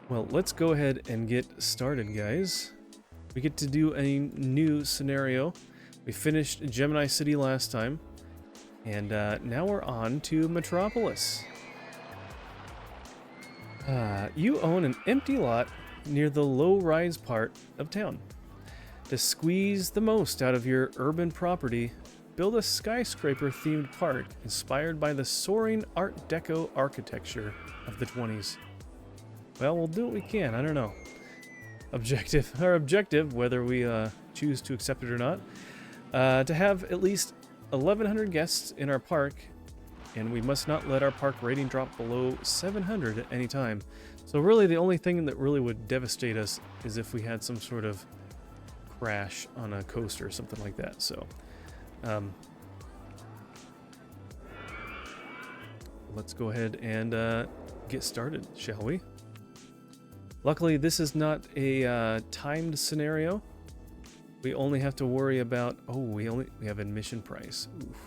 Well, let's go ahead and get started, guys. We get to do a new scenario. We finished Gemini City last time, and now we're on to Metropolis. You own an empty lot near the low-rise part of town. To squeeze the most out of your urban property, build a skyscraper-themed park inspired by the soaring Art Deco architecture of the 20s. Well, we'll do what we can. I don't know. Our objective, whether we choose to accept it or not, to have at least 1,100 guests in our park, and we must not let our park rating drop below 700 at any time. So really, the only thing that really would devastate us is if we had some sort of crash on a coaster or something like that. So, let's go ahead and get started, shall we? Luckily, this is not a timed scenario. We only have to worry about... Oh, we have admission price. Oof.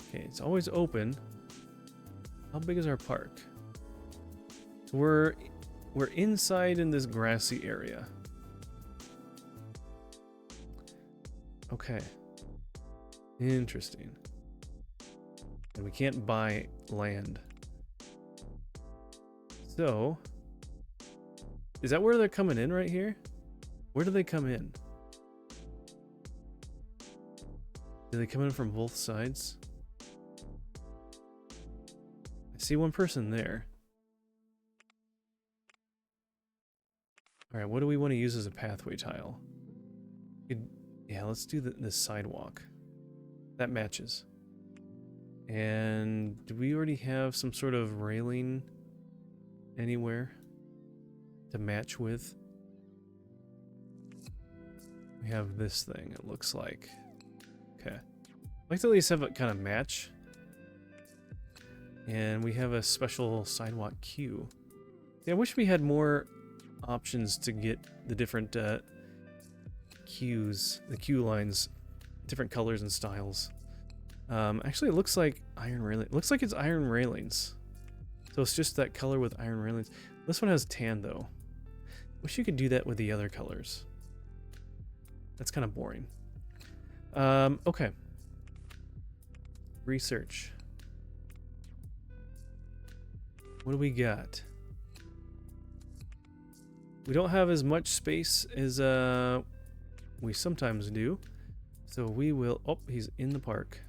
Okay, it's always open. How big is our park? So we're inside in this grassy area. Okay. Interesting. And we can't buy land. So, is that where they're coming in right here? Where do they come in? Do they come in from both sides? I see one person there. Alright, what do we want to use as a pathway tile? Yeah, let's do this sidewalk. That matches. And do we already have some sort of railing anywhere to match with? We have this thing, it looks like. Okay. I'd like to at least have it kind of match. And we have a special sidewalk queue. Yeah, I wish we had more options to get the different queues, the queue lines, different colors and styles. Actually, it looks like iron railing. It looks like it's iron railings. So it's just that color with iron railings. This one has tan, though. Wish you could do that with the other colors. That's kind of boring. Okay. Research. What do we got? We don't have as much space as we sometimes do. So we will... Oh, he's in the park.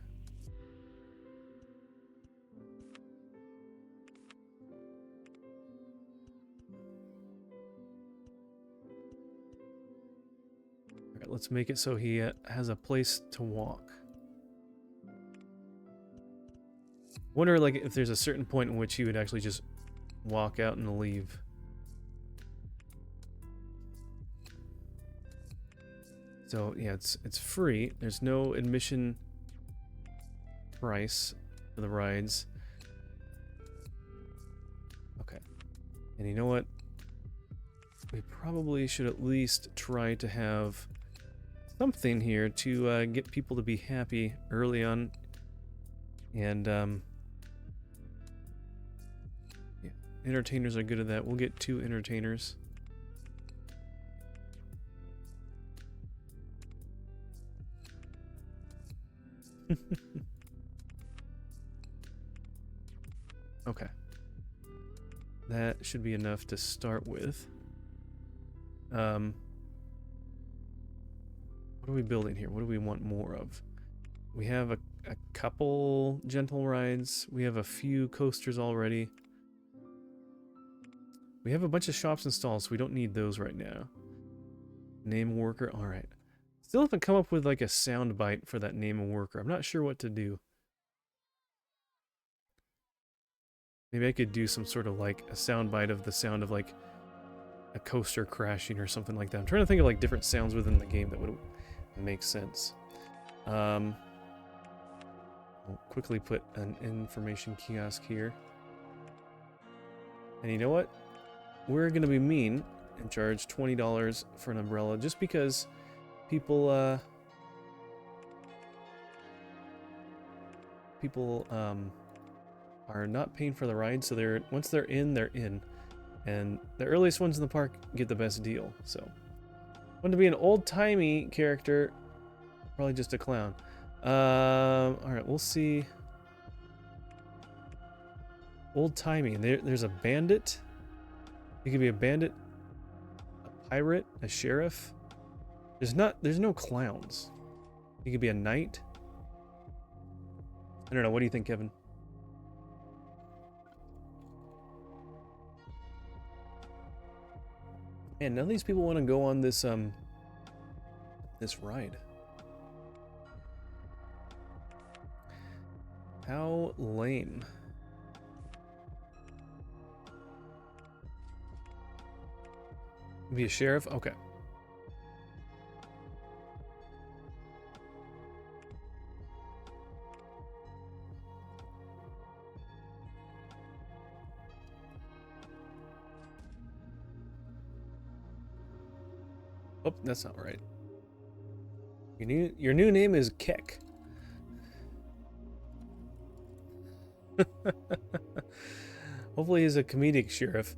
Let's make it so he has a place to walk. Wonder, like, if there's a certain point in which he would actually just walk out and leave. So yeah, it's free. There's no admission price for the rides. Okay. And you know what? We probably should at least try to have something here to get people to be happy early on. And yeah, entertainers are good at that. We'll get 2 entertainers. Okay. That should be enough to start with. What are we building here? What do we want more of? We have a couple gentle rides. We have a few coasters already. We have a bunch of shops installed, so we don't need those right now. Name a worker. Alright. Still haven't come up with like a sound bite for that name a worker. I'm not sure what to do. Maybe I could do some sort of like a sound bite of the sound of like a coaster crashing or something like that. I'm trying to think of like different sounds within the game that would make sense. I'll quickly put an information kiosk here. And you know what? We're going to be mean and charge $20 for an umbrella just because people are not paying for the ride, so once they're in, they're in. And the earliest ones in the park get the best deal. So, want to be an old-timey character, probably just a clown. Alright, we'll see. Old-timey. There's a bandit. You could be a bandit, a pirate, a sheriff. There's no clowns. You could be a knight. I don't know, what do you think, Kevin? Man, none of these people want to go on this this ride. How lame. Be a sheriff? Okay. Oh, that's not right. Your new name is Keck. Hopefully he's a comedic sheriff.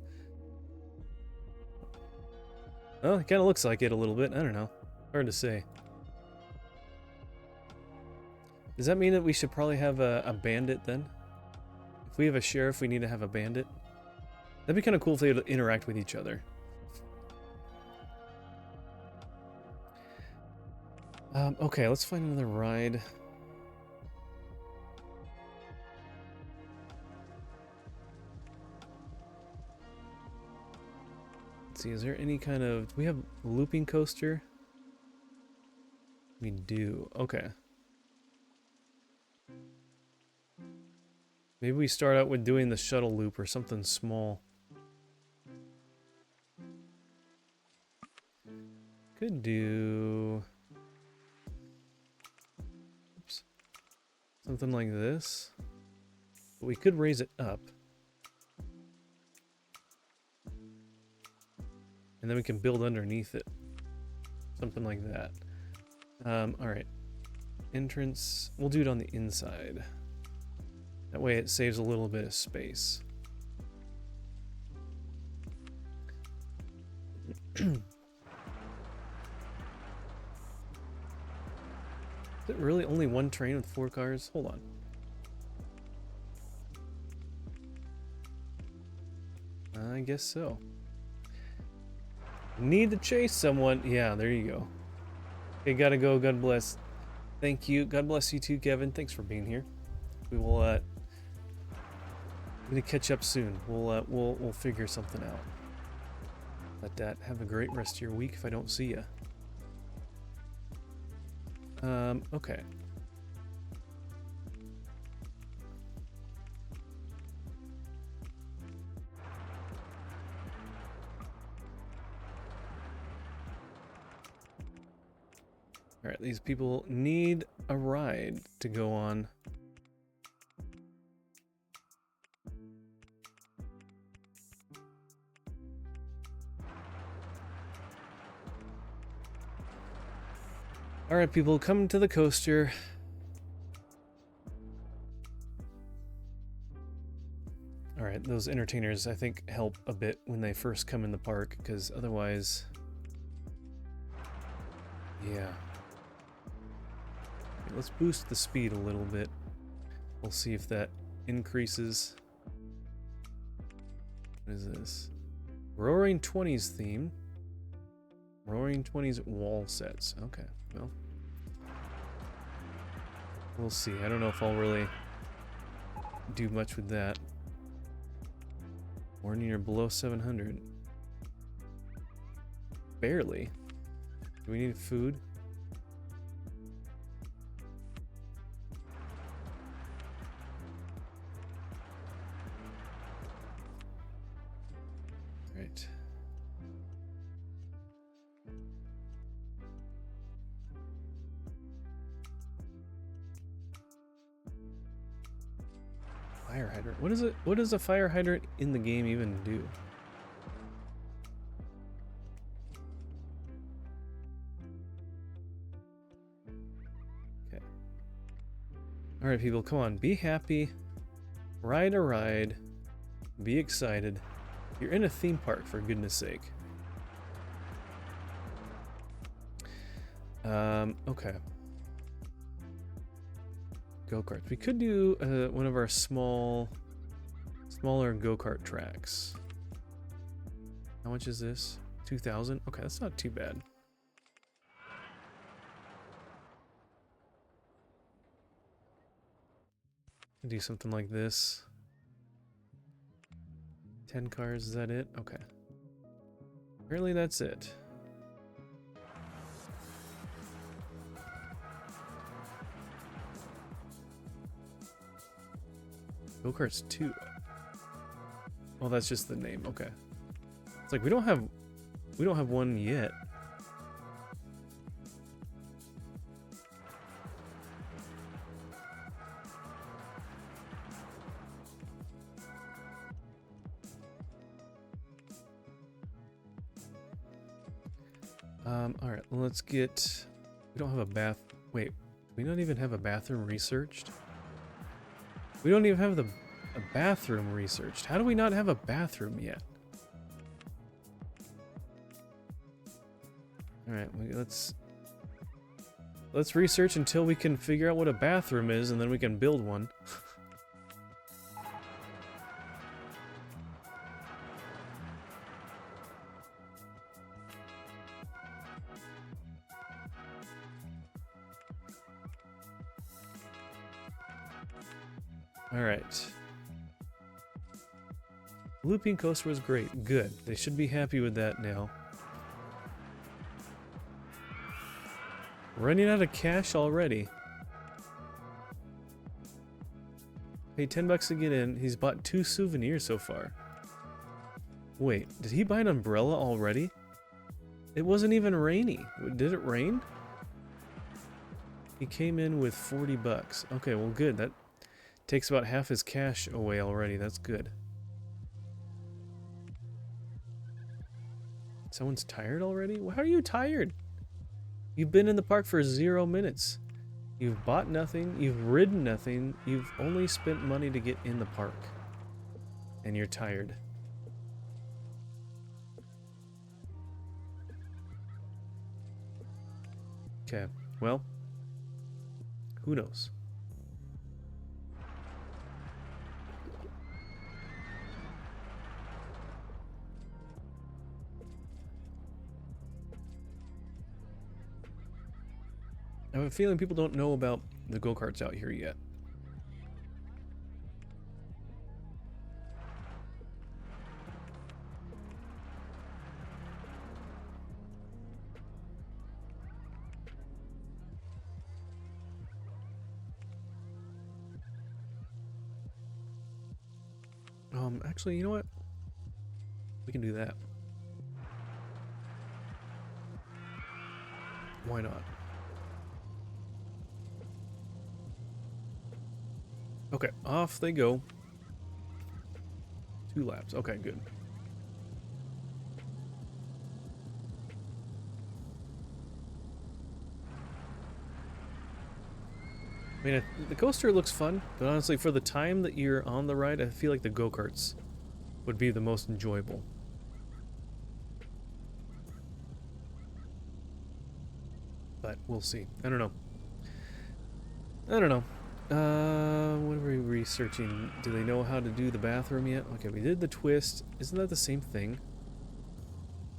Oh, it kind of looks like it a little bit. I don't know. Hard to say. Does that mean that we should probably have a bandit then? If we have a sheriff, we need to have a bandit? That'd be kind of cool if they would interact with each other. Okay, let's find another ride. Let's see, is there any kind of... Do we have a looping coaster? We do. Okay. Maybe we start out with doing the shuttle loop or something small. Could do... Oops. Something like this. But we could raise it up. And then we can build underneath it. Something like that. Alright. Entrance. We'll do it on the inside. That way it saves a little bit of space. Is it really only one train with 4 cars? Hold on. I guess so. Need to chase someone. Yeah, there you go. Okay, gotta go. God bless. Thank you. God bless you too, Kevin. Thanks for being here. We will we're gonna catch up soon. We'll figure something out. But have a great rest of your week if I don't see you. Okay. Alright, these people need a ride to go on. Alright, people, come to the coaster. Alright, those entertainers, I think, help a bit when they first come in the park, because otherwise... Yeah. Okay, let's boost the speed a little bit. We'll see if that increases. What is this? Roaring 20s theme. Roaring 20s wall sets. Okay, well. We'll see. I don't know if I'll really do much with that. Warning, you're below 700. Barely. Do we need food? Right. Fire hydrant. What is it? What does a fire hydrant in the game even do? Okay. All right, people, come on. Be happy. Ride a ride. Be excited. You're in a theme park, for goodness sake. Okay. Go-karts. We could do one of our smaller go-kart tracks. How much is this? 2,000? Okay, that's not too bad. Do something like this. 10 cars, is that it? Okay. Apparently that's it. Go-karts 2. Well, that's just the name. Okay. It's like we don't have one yet. All right, well, let's get. We don't have a bath. Wait, we don't even have a bathroom researched. We don't even have a bathroom researched. How do we not have a bathroom yet? All right, let's research until we can figure out what a bathroom is, and then we can build one. Alright. Looping coaster was great. Good. They should be happy with that now. Running out of cash already. Paid 10 bucks to get in. He's bought 2 souvenirs so far. Wait, did he buy an umbrella already? It wasn't even rainy. Did it rain? He came in with 40 bucks. Okay, well good. That takes about half his cash away already. That's good. Someone's tired already? Well, how are you tired? You've been in the park for 0 minutes. You've bought nothing. You've ridden nothing. You've only spent money to get in the park. And you're tired. Okay, well, who knows? I have a feeling people don't know about the go-karts out here yet. Actually, you know what? We can do that. Why not? Okay, off they go. 2 laps. Okay, good. I mean, the coaster looks fun, but honestly, for the time that you're on the ride, I feel like the go-karts would be the most enjoyable. But we'll see. I don't know. I don't know. What are we researching? Do they know how to do the bathroom yet? Okay, we did the twist. Isn't that the same thing?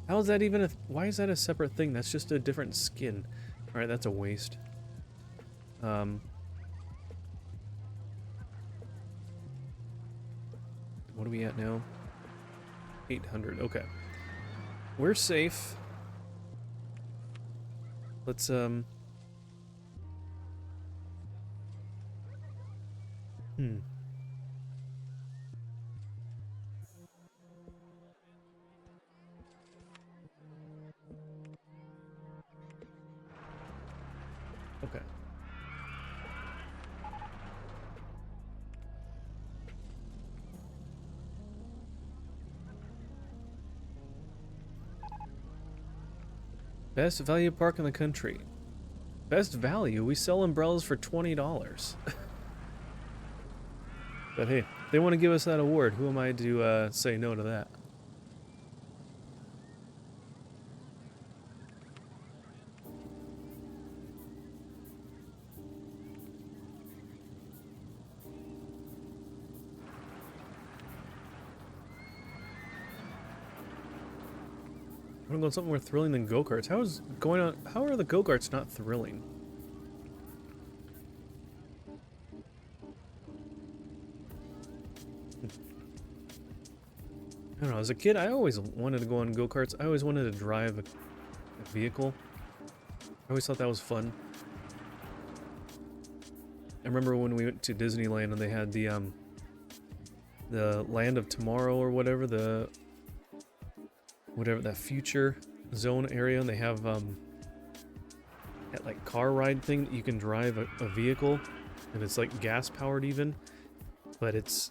How is that even a... Why is that a separate thing? That's just a different skin. Alright, that's a waste. What are we at now? 800. Okay. We're safe. Let's, Okay. Best value park in the country. Best value? We sell umbrellas for $20. But hey, if they want to give us that award, who am I to say no to that? I want to go on something more thrilling than go-karts. How are the go-karts not thrilling? I don't know, as a kid, I always wanted to go on go-karts. I always wanted to drive a vehicle. I always thought that was fun. I remember when we went to Disneyland and they had the Land of Tomorrow or whatever, that future zone area, and they have that like car ride thing that you can drive a vehicle, and it's like gas powered even, but it's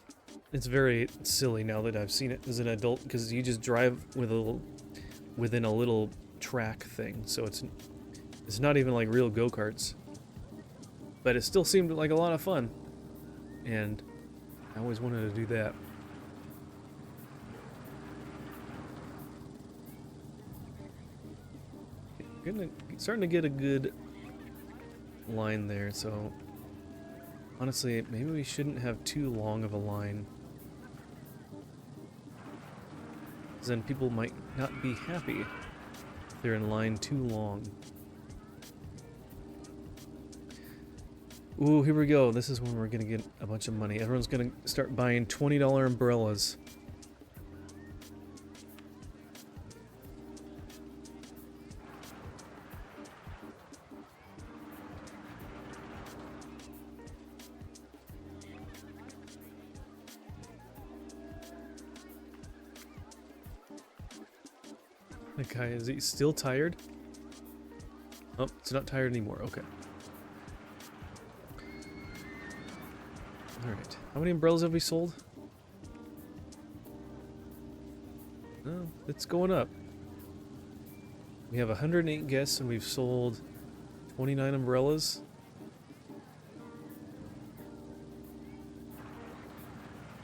very silly now that I've seen it as an adult, because you just drive within a little track thing, so it's not even like real go-karts, but it still seemed like a lot of fun, and I always wanted to do that. Starting to get a good line there, so honestly, maybe we shouldn't have too long of a line, because then people might not be happy if they're in line too long. Ooh, here we go. This is when we're gonna get a bunch of money. Everyone's gonna start buying $20 umbrellas. That guy, is he still tired? Oh, it's not tired anymore. Okay. Alright. How many umbrellas have we sold? Oh, it's going up. We have 108 guests and we've sold 29 umbrellas.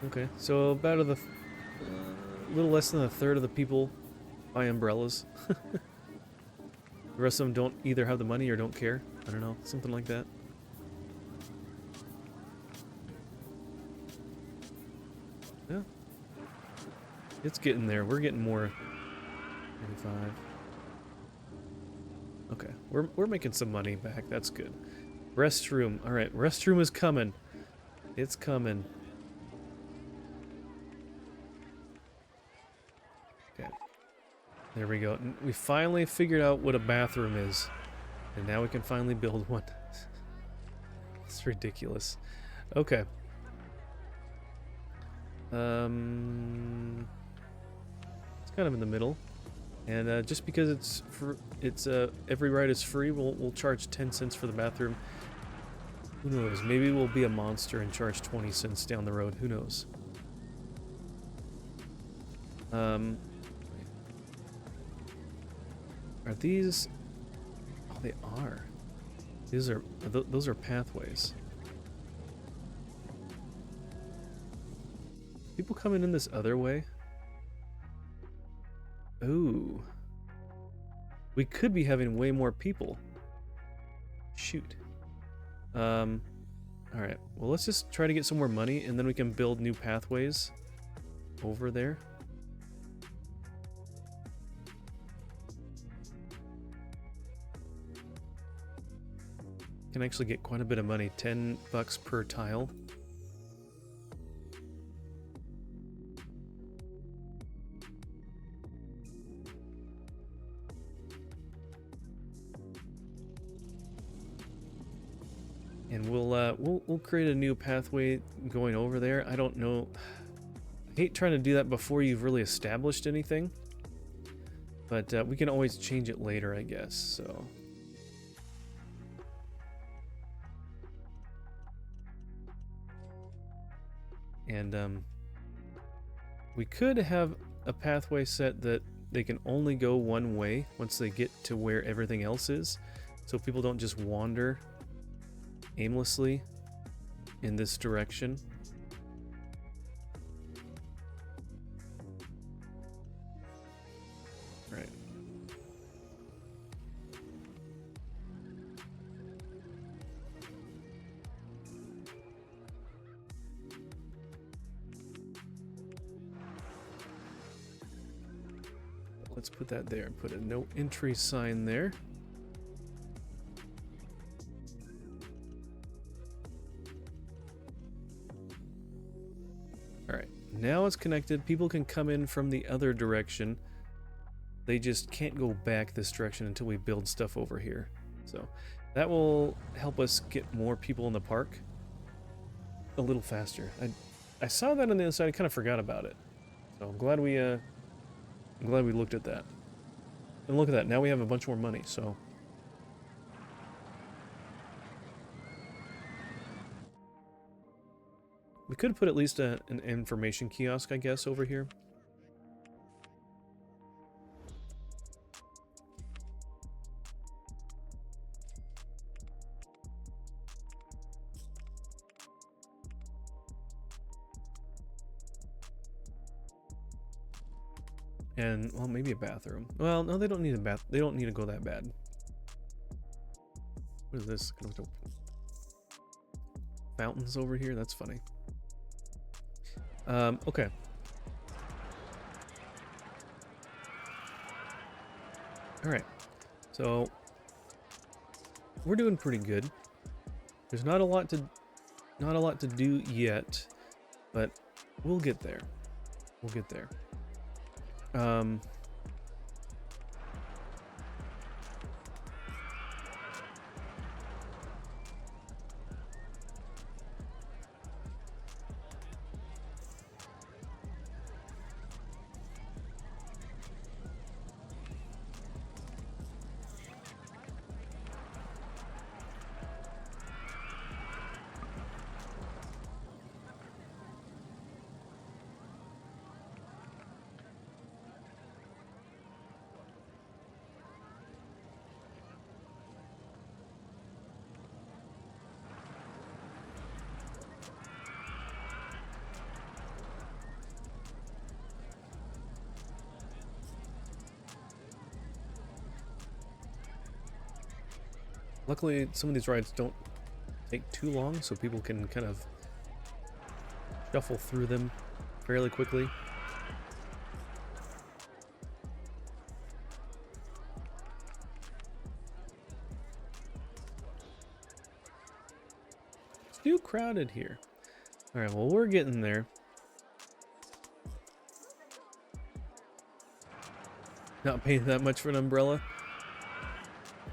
Okay, so about a little less than a third of the people buy umbrellas. The rest of them don't either have the money or don't care. I don't know, something like that. Yeah. It's getting there. We're getting more. 35. Okay, we're making some money back. That's good. Restroom. All right, restroom is coming. It's coming. Okay. There we go. We finally figured out what a bathroom is. And now we can finally build one. It's ridiculous. Okay. It's kind of in the middle. And just because every ride is free, we'll charge 10 cents for the bathroom. Who knows? Maybe we'll be a monster and charge 20 cents down the road. Who knows? Are these? Oh, they are. Those are pathways. People coming in this other way? Ooh. We could be having way more people. Shoot. Alright. Well, let's just try to get some more money, and then we can build new pathways over there. Can actually get quite a bit of money. $10 per tile. And we'll create a new pathway going over there. I don't know. I hate trying to do that before you've really established anything. But we can always change it later, I guess. So. And we could have a pathway set that they can only go one way once they get to where everything else is, so people don't just wander aimlessly in this direction. Right. let's put that there. Put a no entry sign there. Alright, now it's connected. People can come in from the other direction. They just can't go back this direction until we build stuff over here. So that will help us get more people in the park a little faster. I saw that on the other side. I kind of forgot about it. So I'm glad we looked at that. And look at that. Now we have a bunch more money. So we could put at least an information kiosk, I guess, over here. And, well, maybe a bathroom. Well, no, they don't need a bath. They don't need to go that bad. What is this? Fountains over here? That's funny. Okay. Alright. So, we're doing pretty good. There's not a lot to do yet, but we'll get there. We'll get there. Luckily, some of these rides don't take too long, so people can kind of shuffle through them fairly quickly. It's too crowded here. Alright, well, we're getting there. Not paying that much for an umbrella.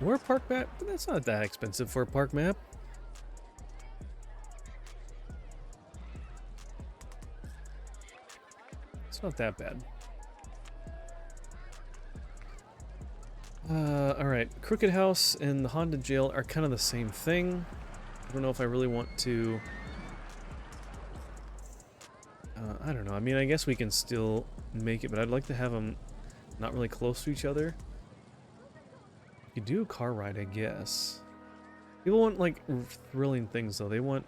Or a park map? But that's not that expensive for a park map. It's not that bad. Alright. Crooked House and the Haunted Jail are kind of the same thing. I don't know if I really want to... I don't know. I mean, I guess we can still make it, but I'd like to have them not really close to each other. You could do a car ride, I guess. People want like thrilling things though. They want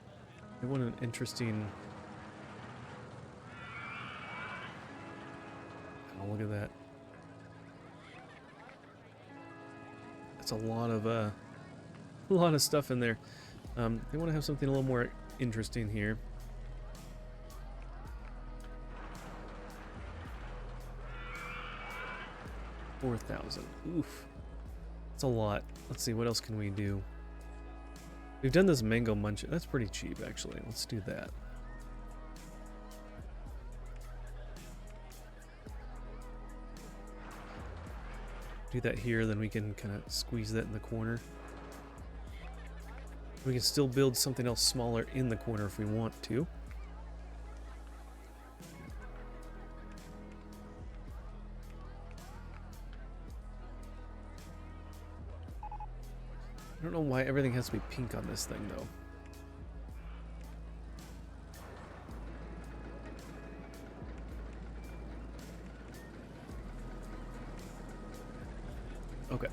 an interesting. Oh, look at that. That's a lot of stuff in there. They want to have something a little more interesting here. $4,000. Oof. That's a lot. Let's see, what else can we do? We've done this mango munch. That's pretty cheap, actually. Let's do that. Do that here, then we can kind of squeeze that in the corner. We can still build something else smaller in the corner if we want to. I don't know why everything has to be pink on this thing, though. Okay.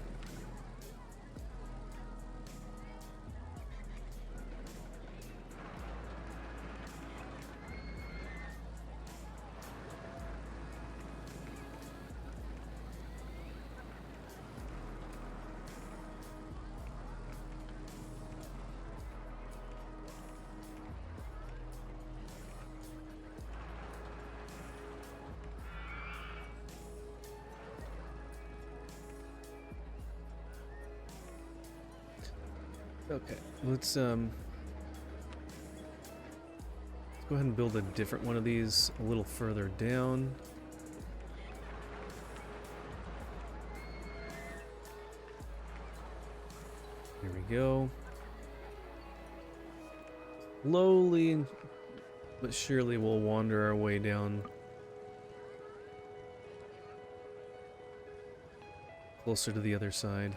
Okay, let's go ahead and build a different one of these a little further down. Here we go. Slowly but surely we'll wander our way down closer to the other side.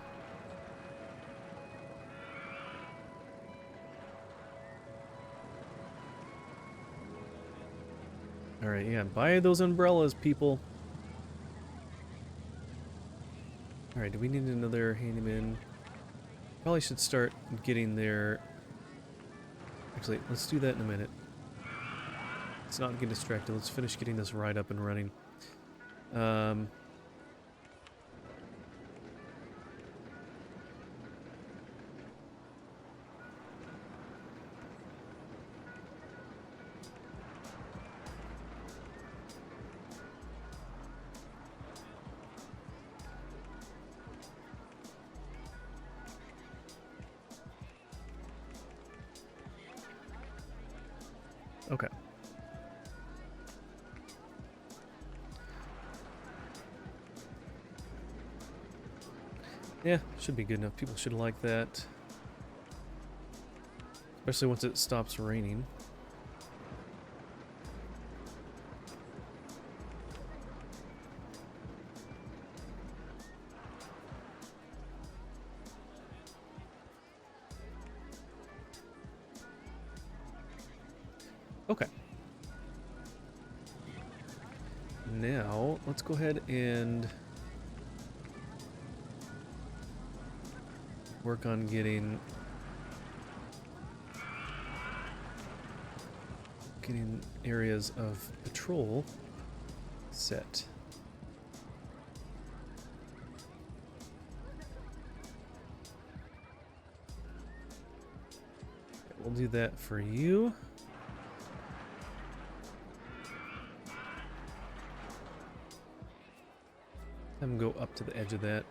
Alright, yeah, buy those umbrellas, people. Alright, do we need another handyman? Probably should start getting there. Actually, let's do that in a minute. Let's not get distracted. Let's finish getting this ride up and running. Okay. Yeah, should be good enough. People should like that. Especially once it stops raining. Okay. Now, let's go ahead and work on getting areas of patrol set. We'll do that for you. Have them go up to the edge of that.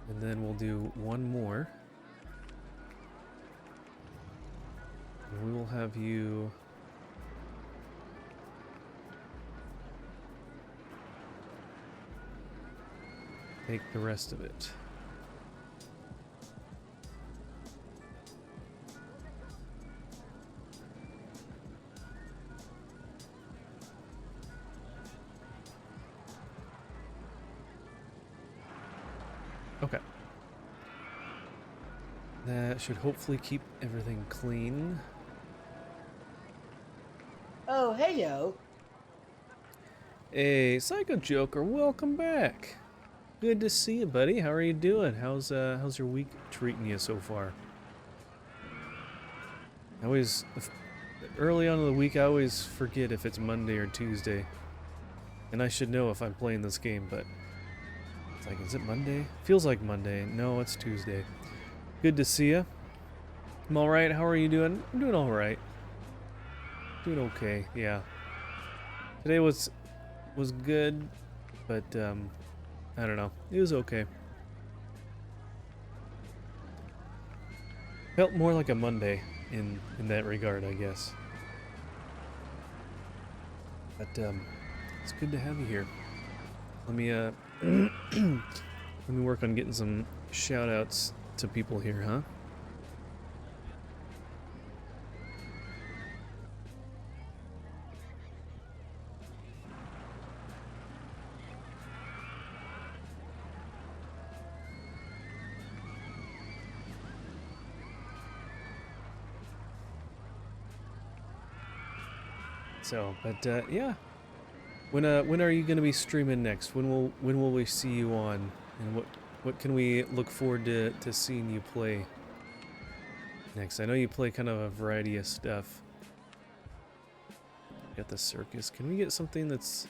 And then we'll do one more. And we will have you take the rest of it. Okay. That should hopefully keep everything clean. Oh, hey yo. Hey, Psycho Joker, welcome back. Good to see you, buddy. How are you doing? How's your week treating you so far? Early on in the week, I always forget if it's Monday or Tuesday. And I should know if I'm playing this game, but it's like, is it Monday? Feels like Monday. No, it's Tuesday. Good to see you. I'm alright. How are you doing? I'm doing alright. Doing okay, yeah. Today was good, but I don't know. It was okay. Felt more like a Monday in that regard, I guess. But it's good to have you here. Let me let me work on getting some shout outs to people here, huh? So, but yeah. When are you gonna be streaming next? When will we see you on? And what can we look forward to seeing you play next? I know you play kind of a variety of stuff. Got the circus. Can we get something that's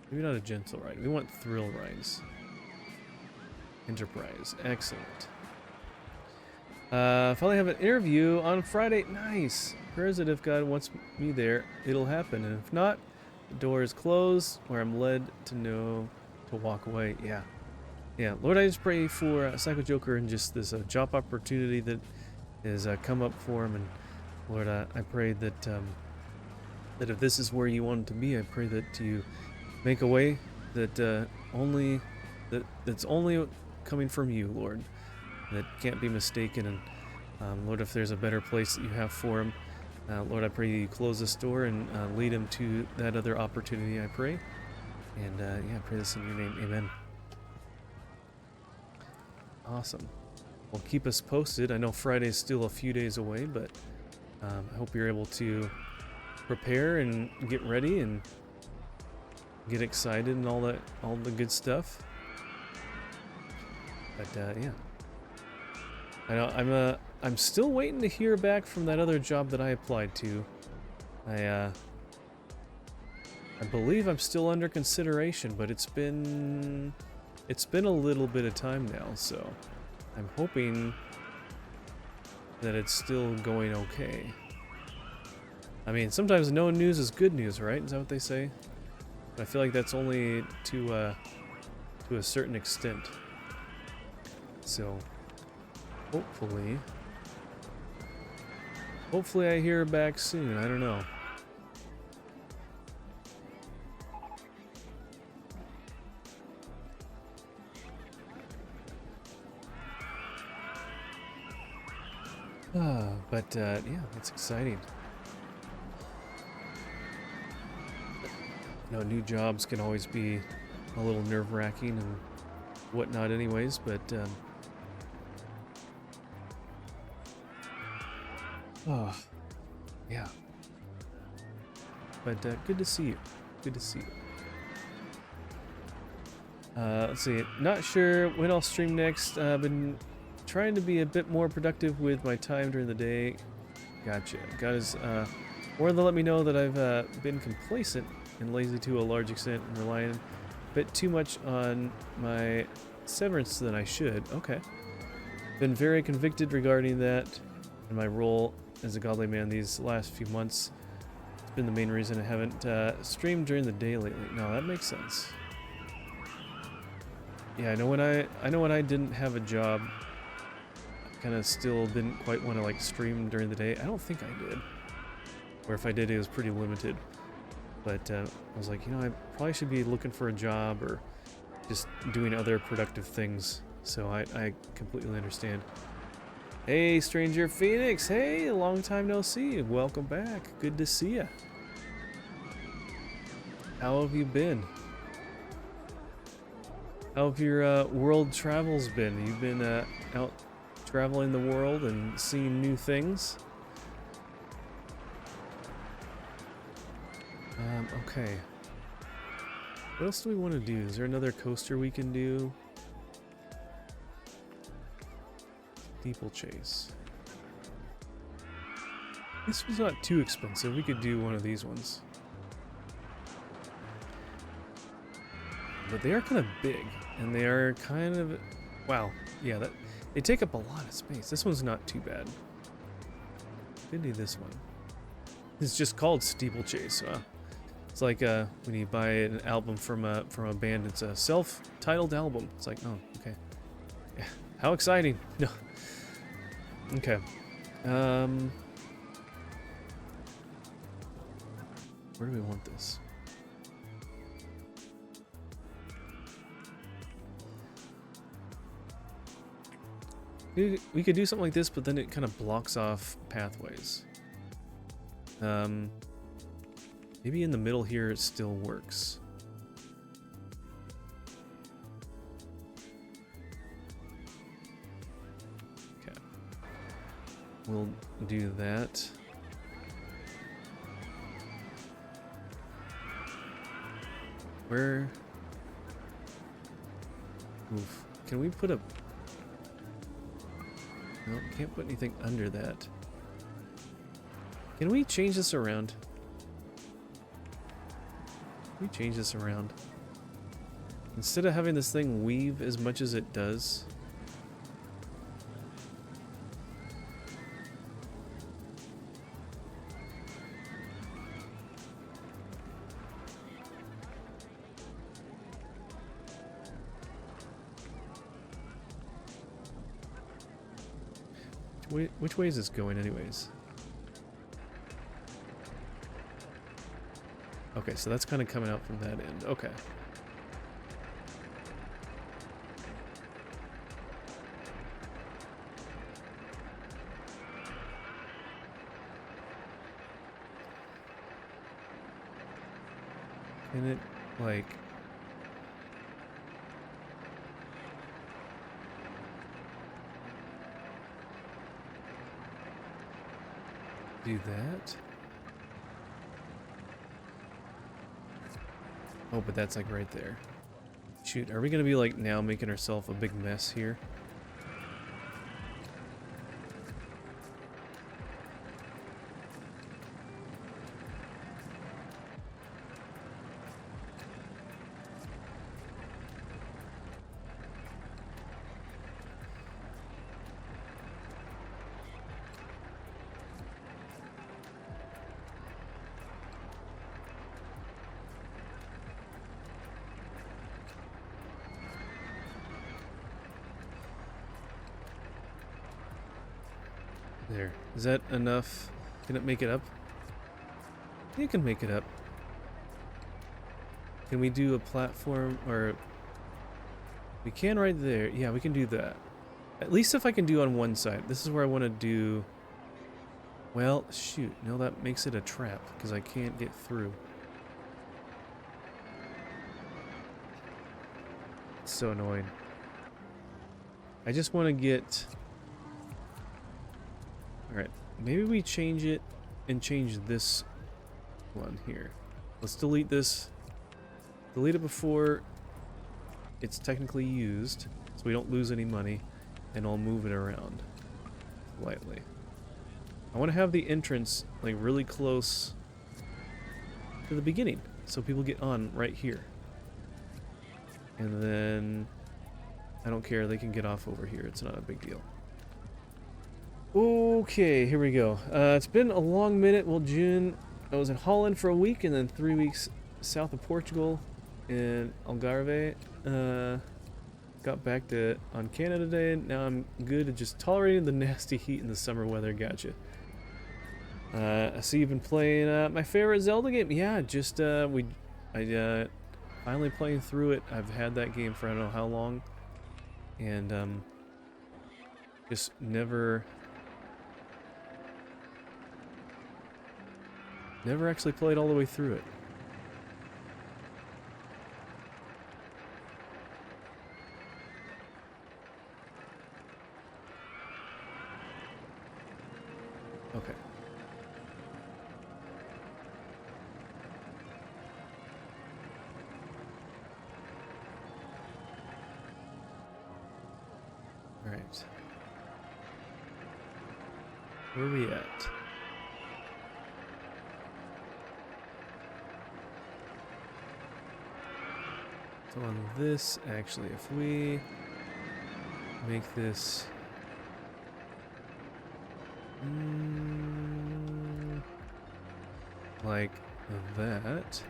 maybe not a gentle ride? We want thrill rides. Enterprise. Excellent. Finally have an interview on Friday. Nice. Prayers that if God wants me there, it'll happen. And if not, the door is closed, where I'm led to know to walk away. Yeah. Yeah, Lord, I just pray for Psycho Joker and just this job opportunity that has come up for him. And Lord, I pray that that if this is where you want him to be, I pray that you make a way that that's only coming from you, Lord. That can't be mistaken. And Lord, if there's a better place that you have for him, Lord, I pray you close this door and lead him to that other opportunity. I pray, and yeah, I pray this in your name. Amen. Awesome. Well, keep us posted. I know Friday's still a few days away, but I hope you're able to prepare and get ready and get excited and all the good stuff. But yeah, I know I'm still waiting to hear back from that other job that I applied to. I believe I'm still under consideration, but it's been a little bit of time now, so I'm hoping that it's still going okay. I mean, sometimes no news is good news, right? Is that what they say? But I feel like that's only to a certain extent. So, hopefully I hear back soon. I don't know. But yeah, that's exciting. You know, new jobs can always be a little nerve-wracking and whatnot anyways, but oh, yeah. But good to see you. Good to see you. Let's see. Not sure when I'll stream next. I've been trying to be a bit more productive with my time during the day. Gotcha. Guys, more than let me know that I've been complacent and lazy to a large extent and relying a bit too much on my severance than I should. Okay. Been very convicted regarding that and my role as a godly man these last few months. It's been the main reason I haven't streamed during the day lately. No, that makes sense. Yeah, I know when I didn't have a job, I kind of still didn't quite want to like stream during the day. I don't think I did. Or if I did, it was pretty limited. But I was like, you know, I probably should be looking for a job or just doing other productive things. So I completely understand. Hey, Stranger Phoenix. Hey, long time no see. Welcome back. Good to see you. How have you been? How have your world travels been? You've been out traveling the world and seeing new things? Okay. What else do we want to do? Is there another coaster we can do? Steeplechase. This was not too expensive. We could do one of these ones. But they are kind of big, and they are kind of... Wow. Yeah, they take up a lot of space. This one's not too bad. We could do this one. It's just called Steeplechase. It's like when you buy an album from a band. It's a self-titled album. It's like, oh, okay. Yeah. How exciting! No. Okay. Where do we want this? We could do something like this, but then it kind of blocks off pathways. Maybe in the middle here it still works. Okay. We'll do that. Where... Oof. Can we put a... No, can't put anything under that. Can we change this around? Can we change this around? Instead of having this thing weave as much as it does. which way is this going anyways? Okay, so that's kind of coming out from that end. Okay. Can it, like... do that? Oh, but that's like right there. Shoot, are we gonna be like now making ourselves a big mess here? There. Is that enough? Can it make it up? You can make it up. Can we do a platform or... we can right there. Yeah, we can do that. At least if I can do on one side. This is where I want to do... well, shoot. No, that makes it a trap because I can't get through. It's so annoying. I just want to get... alright, maybe we change it and change this one here. Let's delete this. Delete it before it's technically used, so we don't lose any money, and I'll move it around lightly. I want to have the entrance like really close to the beginning, so people get on right here. And then, I don't care, they can get off over here, it's not a big deal. Okay, here we go. It's been a long minute. Well, June, I was in Holland for a week and then 3 weeks south of Portugal in Algarve. Got back on Canada today. Now I'm good at just tolerating the nasty heat in the summer weather. Gotcha. I see you've been playing my favorite Zelda game. Yeah, just I finally playing through it. I've had that game for I don't know how long, and just never actually played all the way through it. Okay. All right. Where are we at? So on this, actually, if we make this like that.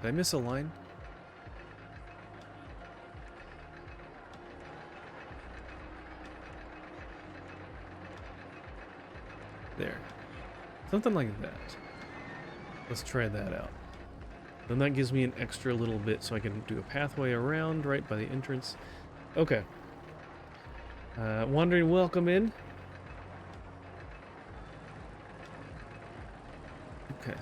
Did I miss a line? There. Something like that. Let's try that out. Then that gives me an extra little bit so I can do a pathway around right by the entrance. Okay. Wandering welcome in. Okay.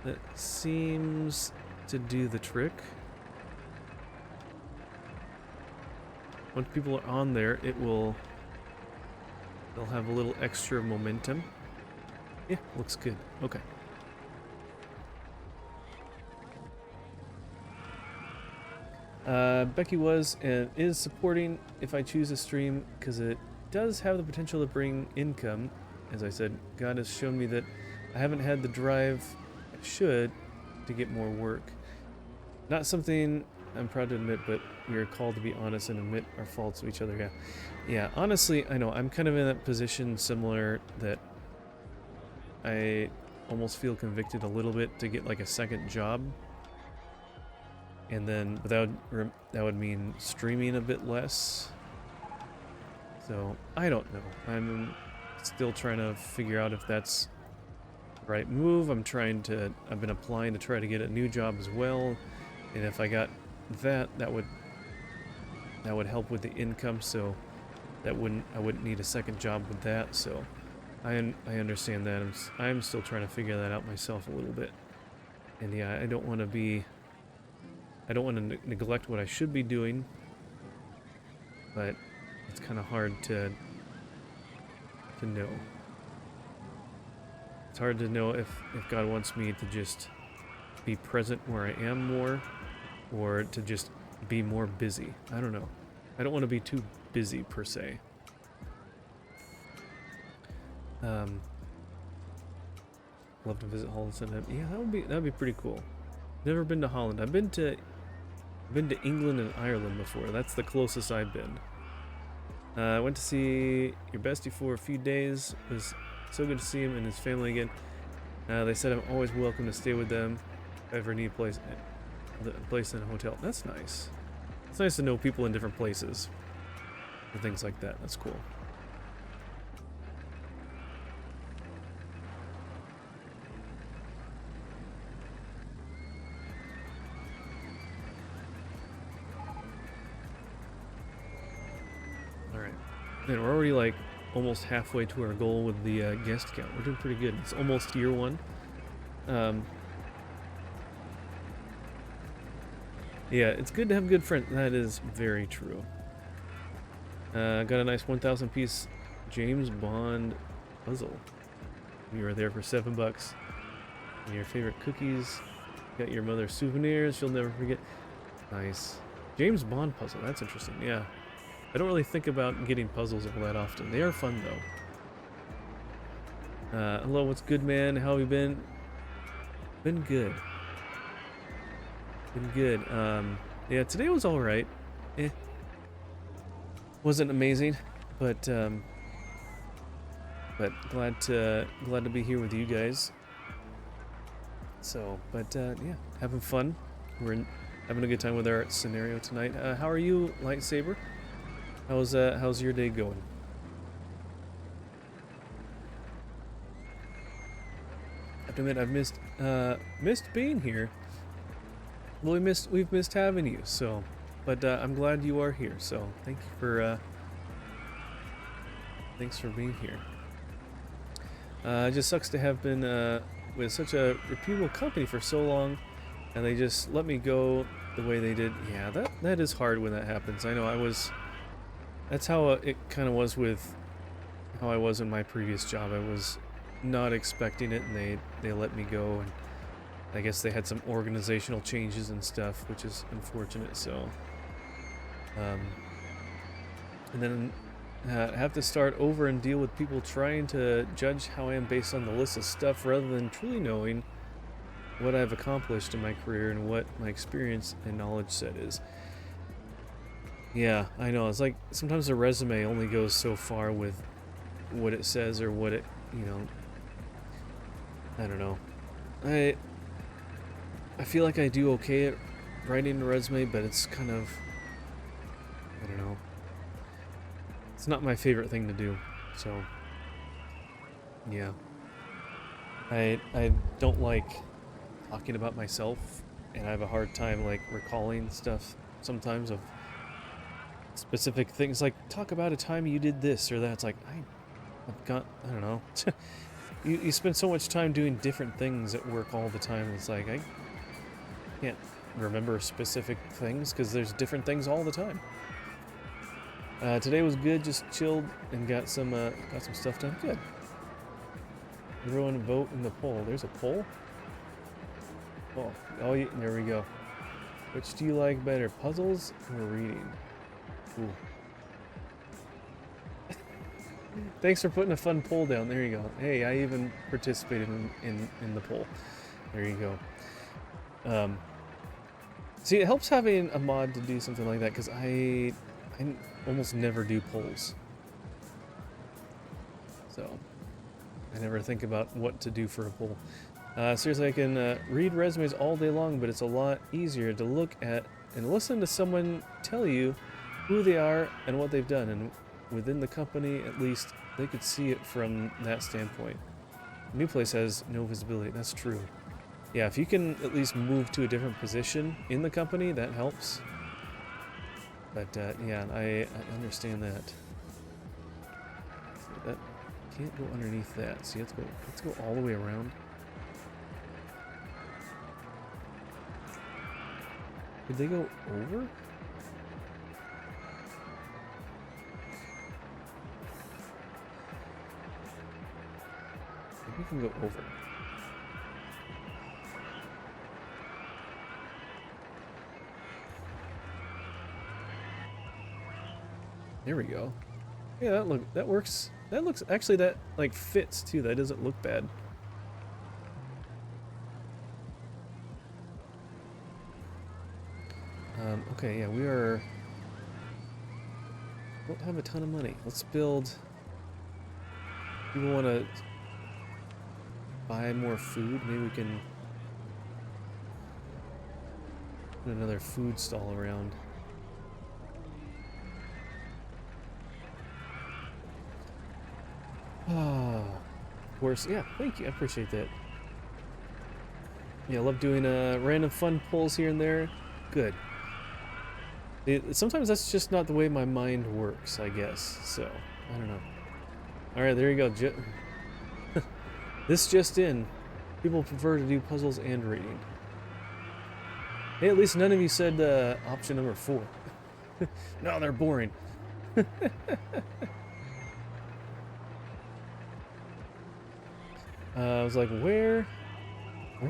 That seems to do the trick. Once people are on there, they'll have a little extra momentum. Yeah, looks good. Okay. Becky was and is supporting if I choose a stream because it does have the potential to bring income. As I said, God has shown me that I haven't had the drive I should to get more work. Not something I'm proud to admit, but we are called to be honest and admit our faults to each other. Yeah, honestly, I know I'm kind of in that position similar that I almost feel convicted a little bit to get like a second job. and then that would mean streaming a bit less. So I don't know. I'm still trying to figure out if that's the right move. I've been applying to try to get a new job as well, and if I got that would help with the income. So I wouldn't need a second job with that. So I understand that. I'm still trying to figure that out myself a little bit. And yeah, I don't want to neglect what I should be doing, but it's kind of hard to know. It's hard to know if God wants me to just be present where I am more, or to just be more busy. I don't know. I don't want to be too busy per se. Love to visit Holland sometime. Yeah, that'd be pretty cool. Never been to Holland. I've been to England and Ireland before. That's the closest I've been. I went to see your bestie for a few days. It was so good to see him and his family again. They said I'm always welcome to stay with them if I ever need a place in a hotel. That's nice. It's nice to know people in different places and things like that. That's cool. And we're already like almost halfway to our goal with the guest count. We're doing pretty good. It's almost year one. Yeah, it's good to have good friends. That is very true. Got a nice 1,000 piece James Bond puzzle. You were there for $7. And your favorite cookies. Got your mother's souvenirs she'll never forget. Nice. James Bond puzzle. That's interesting. Yeah. I don't really think about getting puzzles all that often. They are fun, though. Hello, what's good, man? How have you been? Been good. Been good. Yeah, today was all right. Wasn't amazing, but glad to be here with you guys. So, yeah, having fun. We're having a good time with our scenario tonight. How are you, Lightsaber? How's your day going? I have to admit, I've missed being here. Well, we've missed having you. So, but I'm glad you are here. So, thanks for being here. It just sucks to have been with such a reputable company for so long, and they just let me go the way they did. Yeah, that is hard when that happens. I know that's how it kind of was with how I was in my previous job. I was not expecting it, and they let me go, and I guess they had some organizational changes and stuff, which is unfortunate. So, and then have to start over and deal with people trying to judge how I am based on the list of stuff rather than truly knowing what I've accomplished in my career and what my experience and knowledge set is. Yeah, I know. It's like sometimes a resume only goes so far with what it says or what it, I don't know. I feel like I do okay at writing a resume, but it's kind of, I don't know. It's not my favorite thing to do. So, yeah. I don't like talking about myself, and I have a hard time like recalling stuff sometimes of specific things, like talk about a time you did this or that. It's like I don't know. you spend so much time doing different things at work all the time. It's like I can't remember specific things because there's different things all the time. Today was good, just chilled and got some stuff done. Good. Everyone vote in the poll. There's a poll? Oh, yeah, there we go. Which do you like better, puzzles or reading? Ooh. Thanks for putting a fun poll down. There you go. Hey, I even participated in the poll. There you go. See, it helps having a mod to do something like that, because I almost never do polls. So I never think about what to do for a poll. Seriously, I can read resumes all day long, but it's a lot easier to look at and listen to someone tell you who they are and what they've done. And within the company, at least, they could see it from that standpoint. The new place has no visibility. That's true. Yeah, if you can at least move to a different position in the company, that helps. But yeah, I understand that. That can't go underneath that. See, let's go all the way around. Did they go over? Maybe we can go over. There we go. Yeah, that works. That looks actually that like fits too. That doesn't look bad. Okay, yeah, we don't have a ton of money. Let's build. People want to buy more food. Maybe we can put another food stall around. Ah, of course. Yeah, thank you. I appreciate that. Yeah, I love doing random fun pulls here and there. Good. Sometimes that's just not the way my mind works, I guess. So, I don't know. Alright, there you go. This just in. People prefer to do puzzles and reading. Hey, at least none of you said option number 4. No, they're boring. I was like, where's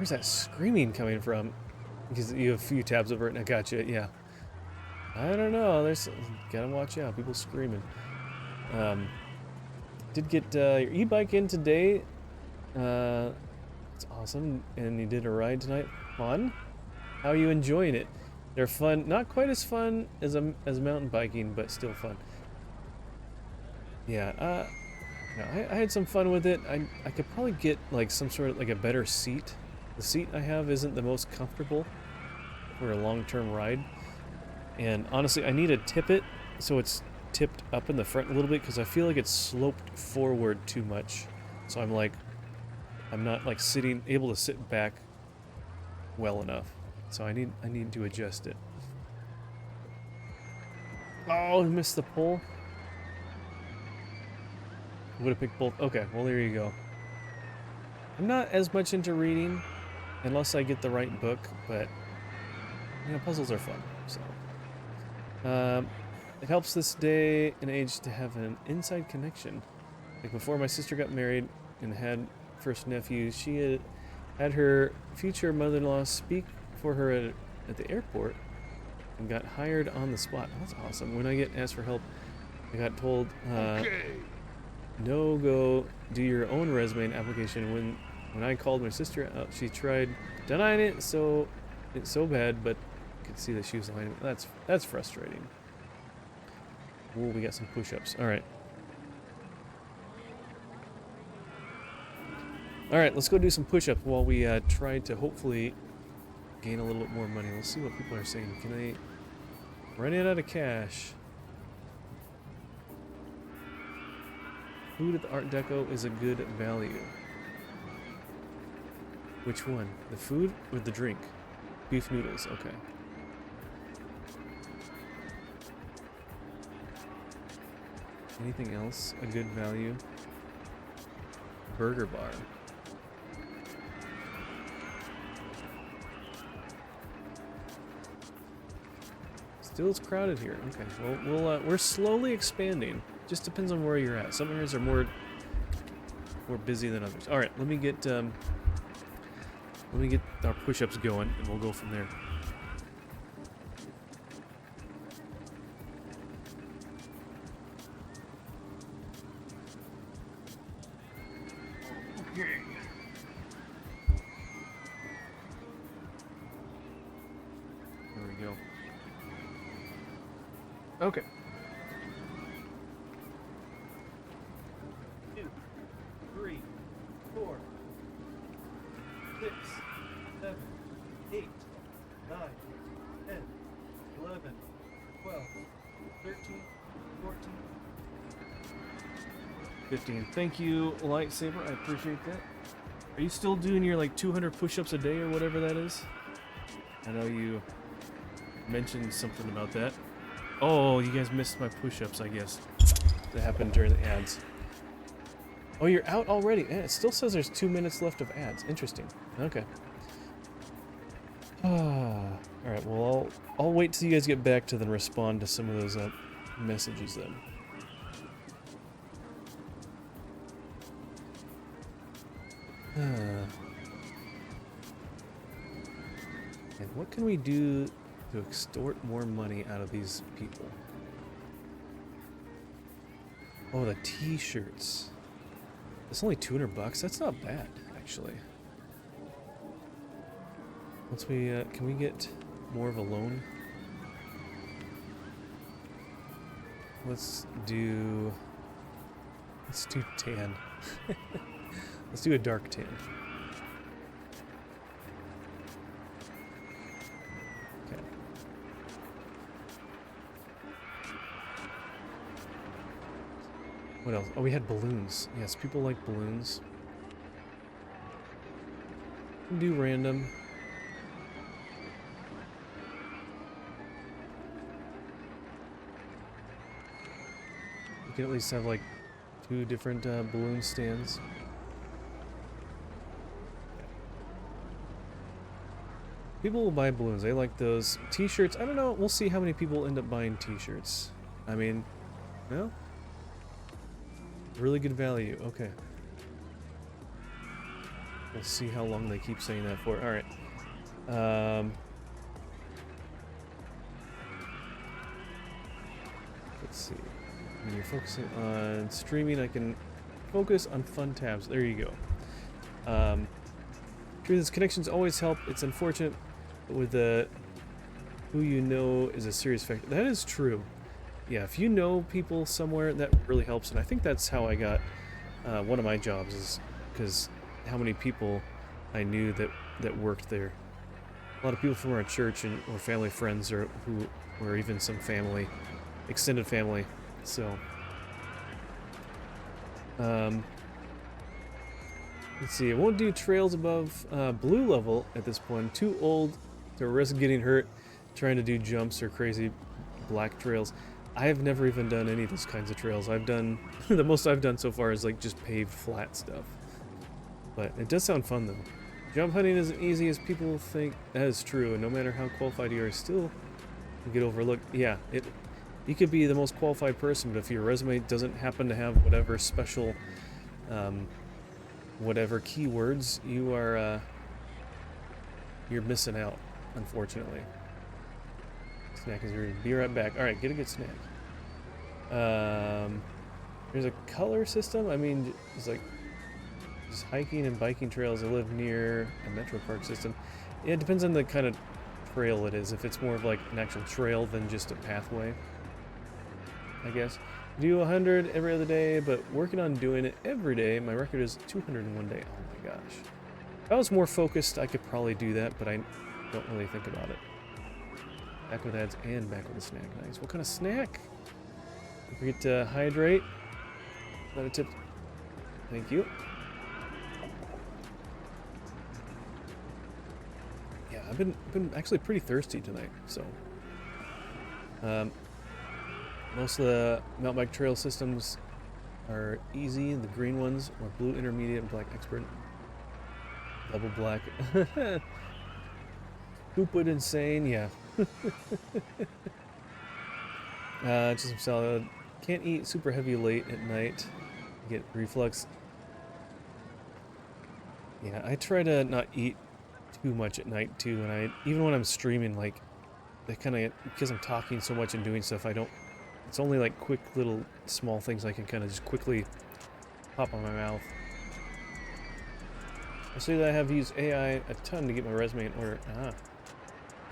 that screaming coming from? Because you have a few tabs over it and I gotcha, yeah. I don't know, gotta watch out, people screaming. Did get your e-bike in today. It's awesome, and you did a ride tonight. Fun? How are you enjoying it? They're fun, not quite as fun as mountain biking, but still fun. Yeah, no, I had some fun with it. I could probably get like some sort of like a better seat. The seat I have isn't the most comfortable for a long-term ride. And honestly, I need to tip it so it's tipped up in the front a little bit because I feel like it's sloped forward too much. So I'm not like able to sit back well enough. So I need to adjust it. Oh, I missed the pole. Would have picked both. Okay, well there you go. I'm not as much into reading unless I get the right book, but you know, puzzles are fun. So it helps this day and age to have an inside connection. Like before my sister got married and had first nephews, she had her future mother-in-law speak for her at the airport and got hired on the spot. Oh, that's awesome. When I get asked for help, I got told, no, go do your own resume and application. When I called my sister out, she tried denying it, so it's so bad, but I could see that she was lying. That's frustrating. Ooh, we got some push-ups. All right. All right, let's go do some push-ups while we try to hopefully gain a little bit more money. Let's see what people are saying. Can I run out of cash? Food at the Art Deco is a good value. Which one? The food or the drink? Beef noodles, okay. Anything else a good value? Burger bar. Still it's crowded here. Okay, well we're slowly expanding. Just depends on where you're at. Some areas are more busy than others. All right, let me get our push-ups going, and we'll go from there. Okay. There we go. Okay. 2, 3, 4, 6, 7, 8, 9, 10, 11, 12, 13, 14, 15. Thank you, Lightsaber. I appreciate that. Are you still doing your like 200 push-ups a day or whatever that is? I know you mentioned something about that. Oh, you guys missed my push-ups, I guess. That happened during the ads. Oh, you're out already. It still says there's 2 minutes left of ads. Interesting. Okay. Alright, well, I'll wait till you guys get back to then respond to some of those messages then. And what can we do to extort more money out of these people? Oh, the t-shirts. It's only 200 bucks. That's not bad, actually. Once we, can we get more of a loan? Let's do tan. Let's do a dark tan. Okay. What else? Oh, we had balloons. Yes, people like balloons. We can do random. We can at least have like 2 different balloon stands. People will buy balloons. They like those. T-shirts, I don't know. We'll see how many people end up buying t-shirts. I mean, no? Really good value. Okay. We'll see how long they keep saying that for. Alright. Let's see. When you're focusing on streaming, I can focus on fun tabs. There you go. Truth is, connections always help. It's unfortunate with who you know is a serious factor. That is true. Yeah, if you know people somewhere, that really helps. And I think that's how I got one of my jobs, is because how many people I knew that worked there. A lot of people from our church and or family friends, or who or even some family, extended family. So, let's see. I won't do trails above blue level at this point. Too old to risk getting hurt trying to do jumps or crazy black trails. I have never even done any of those kinds of trails. I've done the most I've done so far is like just paved flat stuff. But it does sound fun though. Jump hunting isn't easy as people think. That is true, and no matter how qualified you are, still you get overlooked. Yeah, you could be the most qualified person, but if your resume doesn't happen to have whatever special whatever keywords, you are you're missing out, unfortunately. Snack is ready. Be right back. Alright, get a good snack. There's a color system. I mean, it's like just hiking and biking trails. I live near a metro park system. Yeah, it depends on the kind of trail it is. If it's more of like an actual trail than just a pathway, I guess. Do 100 every other day, but working on doing it every day. My record is 201 day. Oh my gosh. If I was more focused, I could probably do that, but I don't really think about it. Back with ads and back with a snack. Nice. What kind of snack? Don't forget to hydrate. Not a tip. Thank you. Yeah, I've been actually pretty thirsty tonight, so most of the mountain bike trail systems are easy. The green ones are blue intermediate and black expert. Double black. Stupid insane, yeah. Just some salad. Can't eat super heavy late at night. Get reflux. Yeah, I try to not eat too much at night too, and even when I'm streaming, like, they kind of, because I'm talking so much and doing stuff, it's only like quick little small things I can kind of just quickly pop on my mouth. I say that I have used AI a ton to get my resume in order.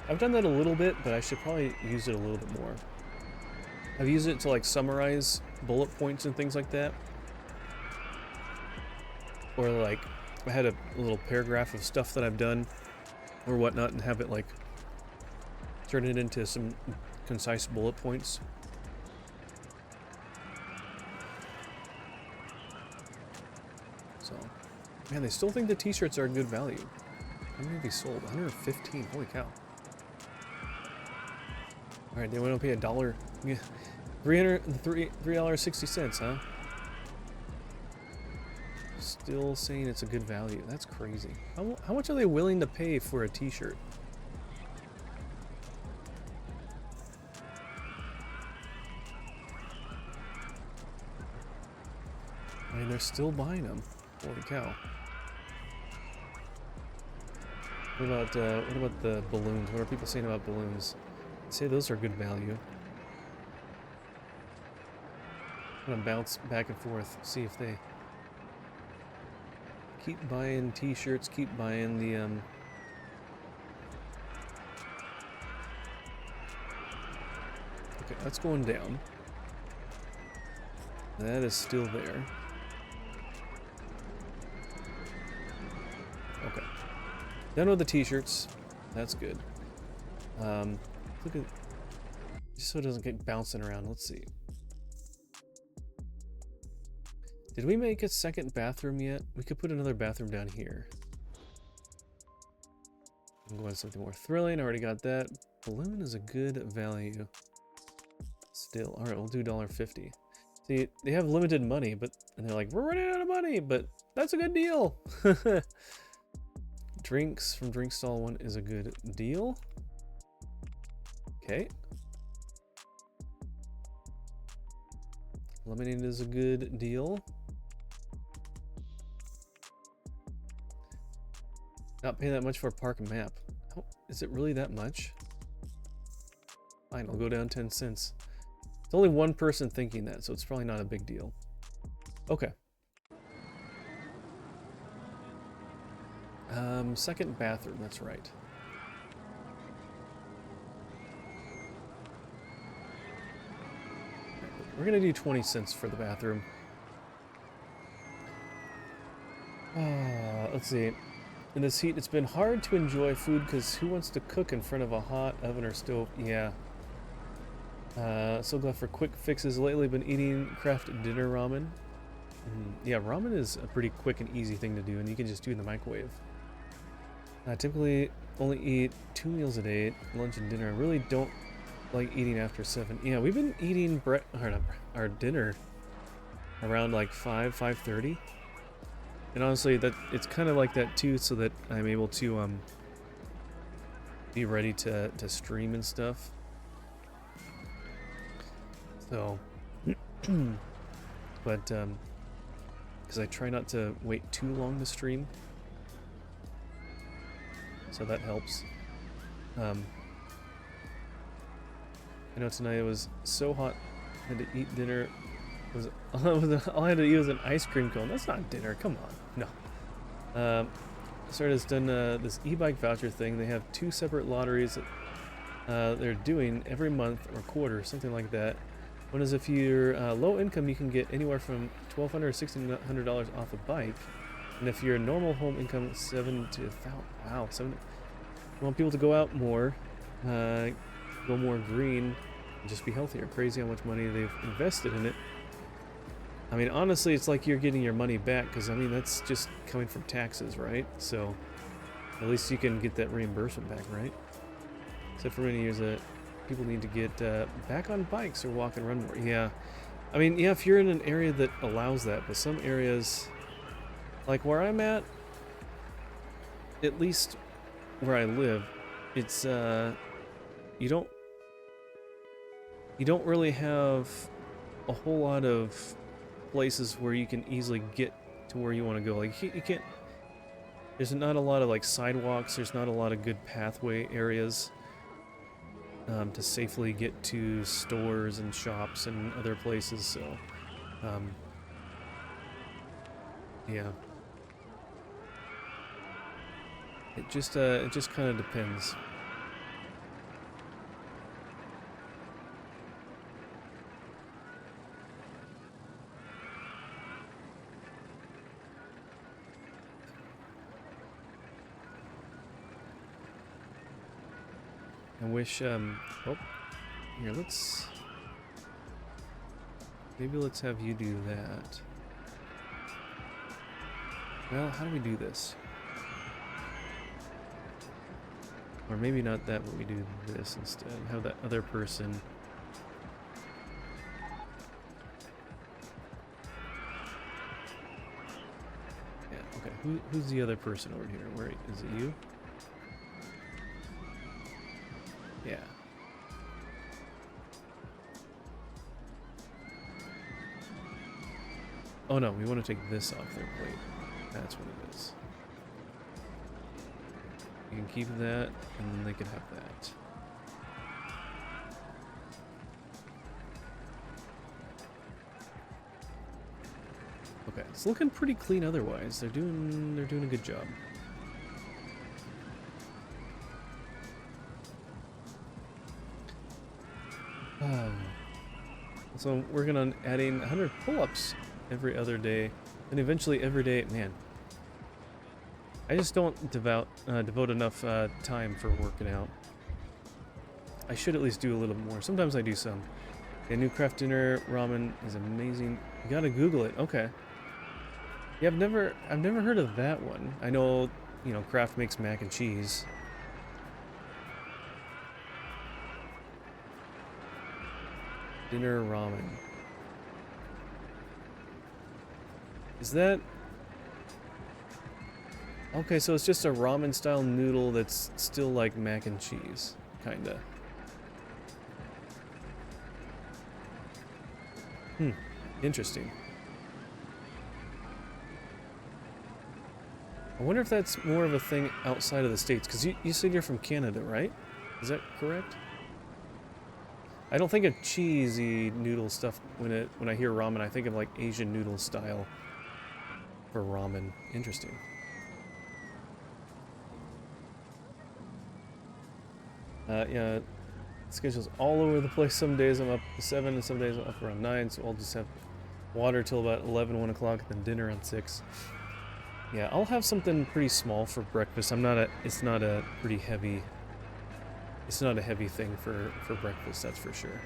I've done that a little bit, but I should probably use it a little bit more. I've used it to like summarize bullet points and things like that. Or like I had a little paragraph of stuff that I've done or whatnot and have it like turn it into some concise bullet points. So, man, they still think the t-shirts are good value. How many have they sold? 115. Holy cow. Alright, they want to pay $1. Yeah. $3.60, huh? Still saying it's a good value. That's crazy. How much are they willing to pay for a t-shirt? I mean, they're still buying them. Holy cow. What about the balloons? What are people saying about balloons? I'd say those are good value. I'm gonna bounce back and forth, see if they keep buying t-shirts, keep buying the okay, that's going down. That is still there. Okay. Done with the t-shirts. That's good. Look at, just so it doesn't get bouncing around. Let's see. Did we make a second bathroom yet? We could put another bathroom down here. I'm going to something more thrilling. I already got that. Balloon is a good value. Still. Alright, we'll do $1.50. See, they have limited money, but and they're like, we're running out of money, but that's a good deal. Drinks from Drink Stall 1 is a good deal. Okay. Lemonade is a good deal. Not paying that much for a park map. Oh, is it really that much? Fine, I'll go down 10 cents. It's only one person thinking that, so it's probably not a big deal. Okay. Second bathroom, that's right. We're gonna do 20 cents for the bathroom. Let's see. In this heat, it's been hard to enjoy food because who wants to cook in front of a hot oven or stove? Yeah. So glad for quick fixes. Lately been eating craft dinner ramen. Yeah, ramen is a pretty quick and easy thing to do, and you can just do it in the microwave. I typically only eat 2 meals a day, lunch and dinner. I really don't like eating after 7. Yeah, we've been eating our dinner around like 5:30. And honestly, that it's kind of like that too, so that I'm able to be ready to stream and stuff. So, but because I try not to wait too long to stream, so that helps. I know tonight it was so hot, I had to eat dinner. All I had to eat was an ice cream cone. That's not dinner. Come on, no. Started has done this e-bike voucher thing. They have 2 separate lotteries that they're doing every month or quarter, something like that. One is if you're low income, you can get anywhere from $1,200 to $1,600 off a bike, and if you're normal home income, $7 to $1,000. Wow, $7. You want people to go out more, go more green, and just be healthier. Crazy how much money they've invested in it. I mean, honestly, it's like you're getting your money back, because, I mean, that's just coming from taxes, right? So, at least you can get that reimbursement back, right? Except for many years that people need to get back on bikes or walk and run more. Yeah. I mean, yeah, if you're in an area that allows that, but some areas, like where I'm at least where I live, it's, you don't really have a whole lot of places where you can easily get to where you want to go. Like you can't, there's not a lot of like sidewalks, there's not a lot of good pathway areas to safely get to stores and shops and other places, so yeah, it just kind of depends. I wish, oh, here, maybe let's have you do that. Well, how do we do this? Or maybe not that, but we do this instead. Have that other person. Yeah, okay. Who's the other person over here? Where is it? You? Yeah. Oh no, we want to take this off their plate. That's what it is. You can keep that, and then they can have that. Okay, it's looking pretty clean otherwise. They're doing a good job. So I'm working on adding 100 pull-ups every other day, and eventually every day. Man, I just don't devote enough time for working out. I should at least do a little more. Sometimes I do some. Yeah, new craft dinner ramen is amazing. You gotta Google it. Okay. Yeah, I've never heard of that one. I know, you know, Kraft makes mac and cheese. Dinner ramen. Is that... Okay, so it's just a ramen style noodle that's still like mac and cheese, kinda. Interesting. I wonder if that's more of a thing outside of the States, because you said you're from Canada, right? Is that correct? I don't think of cheesy noodle stuff when I hear ramen. I think of like Asian noodle style for ramen. Interesting. Yeah, schedule's all over the place. Some days I'm up to 7 and some days I'm up around 9, so I'll just have water till about 11, 1 o'clock, then dinner around 6. Yeah, I'll have something pretty small for breakfast. It's not a heavy thing for breakfast, that's for sure.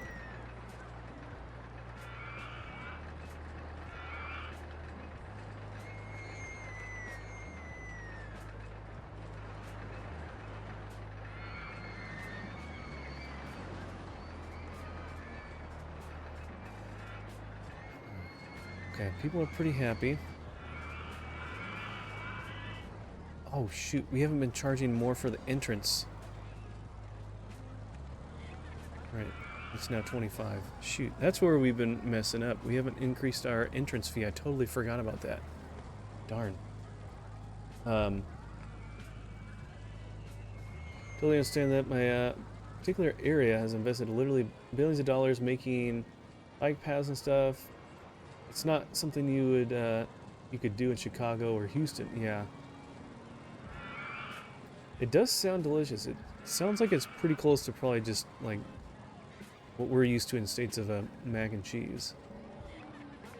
Okay, people are pretty happy. Oh shoot, we haven't been charging more for the entrance. Right, it's now 25. Shoot, that's where we've been messing up. We haven't increased our entrance fee. I totally forgot about that. Darn. Totally understand that my particular area has invested literally billions of dollars making bike paths and stuff. It's not something you could do in Chicago or Houston. Yeah. It does sound delicious. It sounds like it's pretty close to probably just like what we're used to in the States of mac and cheese.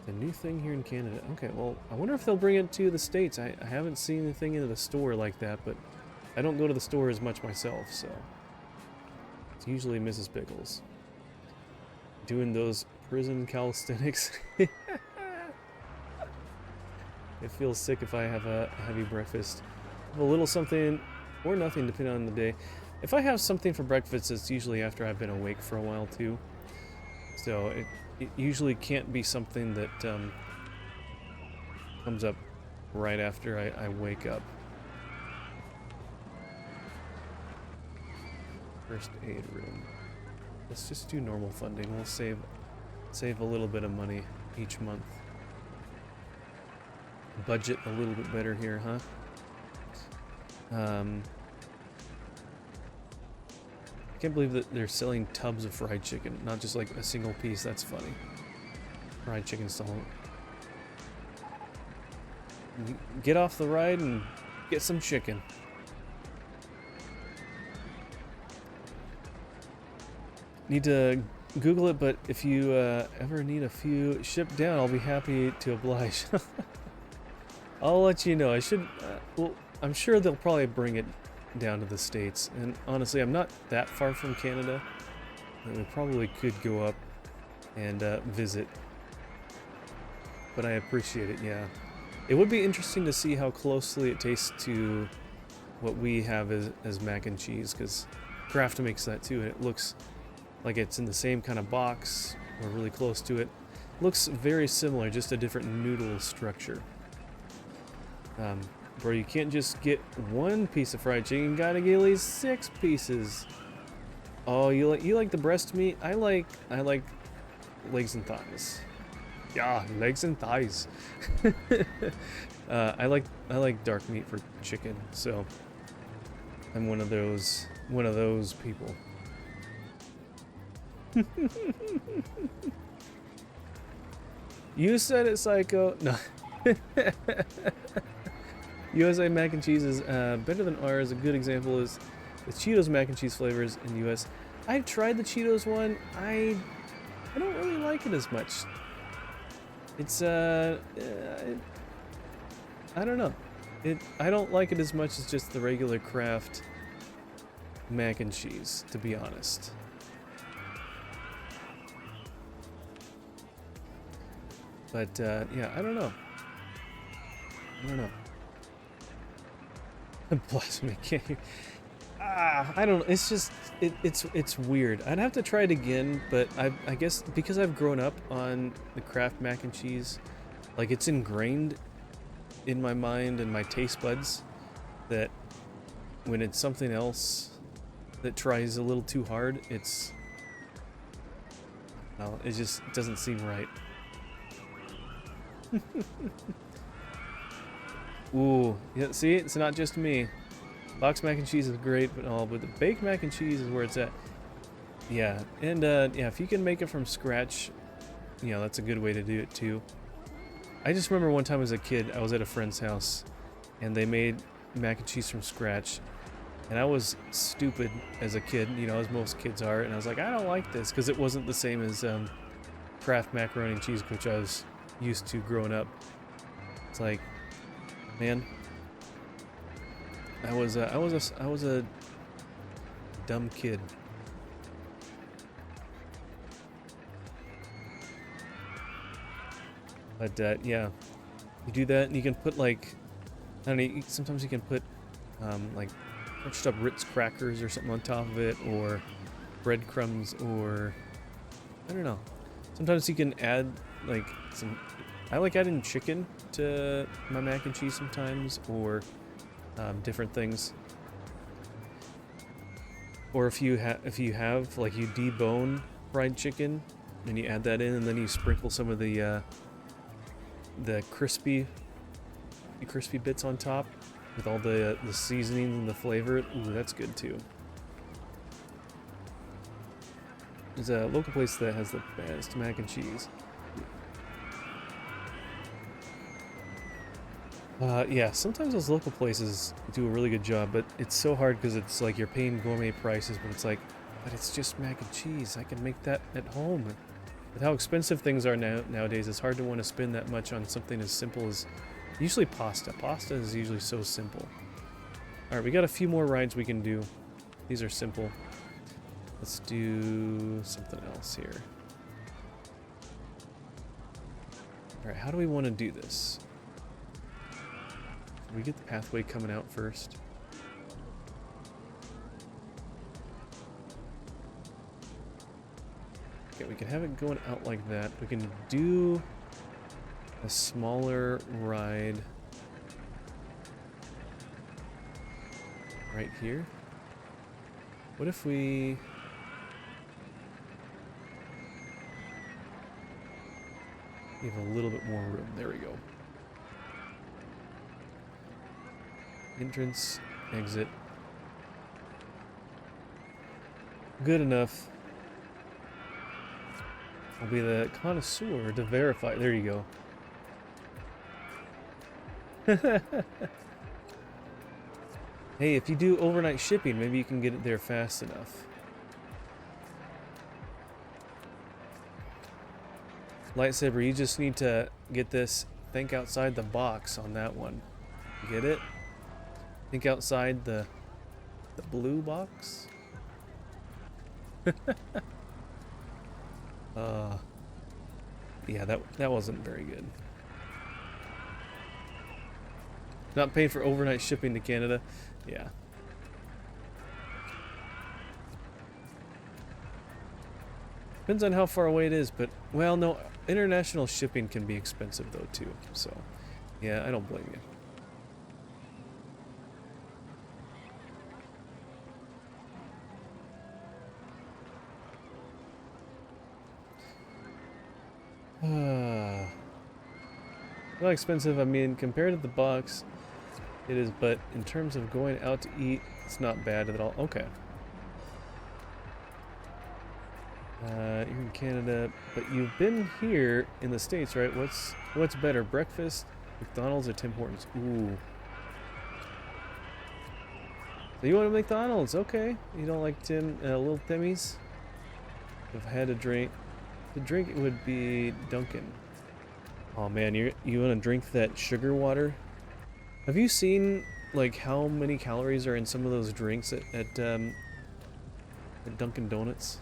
The new thing here in Canada. Okay, well, I wonder if they'll bring it to the States. I haven't seen anything in the store like that, but I don't go to the store as much myself, so it's usually Mrs. Pickles doing those prison calisthenics. It feels sick if I have a heavy breakfast. A little something or nothing depending on the day. If I have something for breakfast, it's usually after I've been awake for a while too. So it usually can't be something that comes up right after I wake up. First aid room. Let's just do normal funding. We'll save a little bit of money each month. Budget a little bit better here, huh? I can't believe that they're selling tubs of fried chicken, not just like a single piece. That's funny. Fried chicken stall. Get off the ride and get some chicken. Need to Google it, but if you ever need a few shipped down, I'll be happy to oblige. I'll let you know. I should. Well, I'm sure they'll probably bring it down to the States. And honestly, I'm not that far from Canada. And we probably could go up and visit. But I appreciate it, yeah. It would be interesting to see how closely it tastes to what we have as mac and cheese, because Kraft makes that too, and it looks like it's in the same kind of box, or really close to it. Looks very similar, just a different noodle structure. Bro, you can't just get one piece of fried chicken, you gotta get at least 6 pieces. Oh, you like the breast meat? I like legs and thighs. Yeah, legs and thighs. I like dark meat for chicken, so I'm one of those people. You said it, Psycho. No. USA mac and cheese is better than ours. A good example is the Cheetos mac and cheese flavors in the US. I've tried the Cheetos one. I don't really like it as much. It's I don't know. I don't like it as much as just the regular Kraft mac and cheese, to be honest. But yeah, I don't know. Blasphemy cake. I don't know. It's just it's weird. I'd have to try it again, but I guess because I've grown up on the Kraft mac and cheese, like it's ingrained in my mind and my taste buds that when it's something else that tries a little too hard, well, it just doesn't seem right. Ooh, yeah, see, it's not just me. Box mac and cheese is great, but the baked mac and cheese is where it's at. Yeah, and yeah, if you can make it from scratch, you know, that's a good way to do it too. I just remember one time as a kid, I was at a friend's house, and they made mac and cheese from scratch, and I was stupid as a kid, you know, as most kids are, and I was like, I don't like this, because it wasn't the same as Kraft macaroni and cheese, which I was used to growing up. It's like, man, I was a dumb kid. But yeah, you do that, and you can put like, I don't know. Sometimes you can put like crunched up Ritz crackers or something on top of it, or breadcrumbs, or I don't know. Sometimes you can add like some. I like adding chicken to my mac and cheese sometimes, or different things. Or if you have like you debone fried chicken and you add that in, and then you sprinkle some of the crispy bits on top with all the seasonings and the flavor. Ooh, that's good too. There's a local place that has the best mac and cheese. Yeah, sometimes those local places do a really good job, but it's so hard because it's like you're paying gourmet prices, but it's like, but it's just mac and cheese. I can make that at home. With how expensive things are nowadays, it's hard to want to spend that much on something as simple as usually pasta. Pasta is usually so simple. Alright, we got a few more rides we can do. These are simple. Let's do something else here. Alright, how do we want to do this? Can we get the pathway coming out first? Okay, we can have it going out like that. We can do a smaller ride right here. What if we... We have a little bit more room. There we go. Entrance, exit. Good enough. I'll be the connoisseur to verify. There you go. Hey, if you do overnight shipping, maybe you can get it there fast enough. Lightsaber, you just need to get this. Think outside the box on that one. Get it? Think outside the The blue box? Yeah, that wasn't very good. Not paying for overnight shipping to Canada? Yeah. Depends on how far away it is, but, well, no, international shipping can be expensive, though, too. So, yeah, I don't blame you. Not expensive, I mean, compared to the box, it is, but in terms of going out to eat, it's not bad at all. Okay. You're in Canada, but you've been here in the States, right? What's better, breakfast, McDonald's, or Tim Hortons? Ooh. So you want a McDonald's? Okay. You don't like Little Timmy's? If I had a drink, the drink would be Dunkin'. Oh man, you want to drink that sugar water? Have you seen like how many calories are in some of those drinks at Dunkin' Donuts?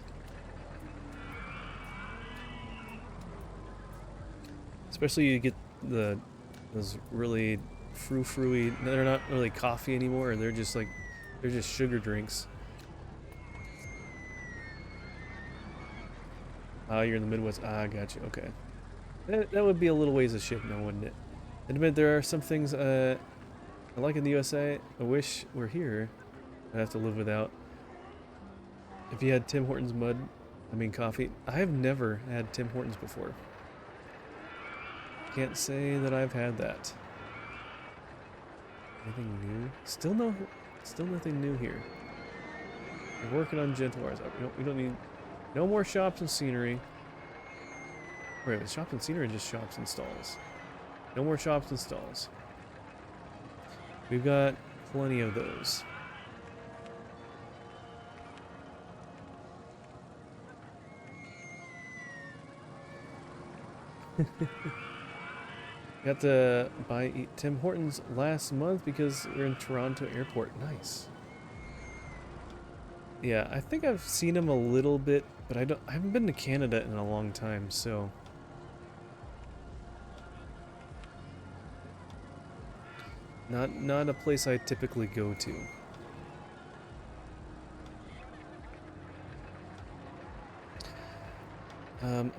Especially you get those really frou-frou-y, they're not really coffee anymore, they're just sugar drinks. Ah, you're in the Midwest. Ah, I got you. Okay. That would be a little ways of shit now, wouldn't it? Admit there are some things I like in the USA. I wish were here. I'd have to live without. If you had Tim Hortons coffee. I have never had Tim Hortons before. Can't say that I've had that. Anything new? Still nothing new here. We're working on gentle hours. We don't need no more shops and scenery. Wait, is shops and scenery or just shops and stalls? No more shops and stalls. We've got plenty of those. Got to buy Tim Hortons last month because we're in Toronto Airport. Nice. Yeah, I think I've seen him a little bit, but I haven't been to Canada in a long time, so not a place I typically go to.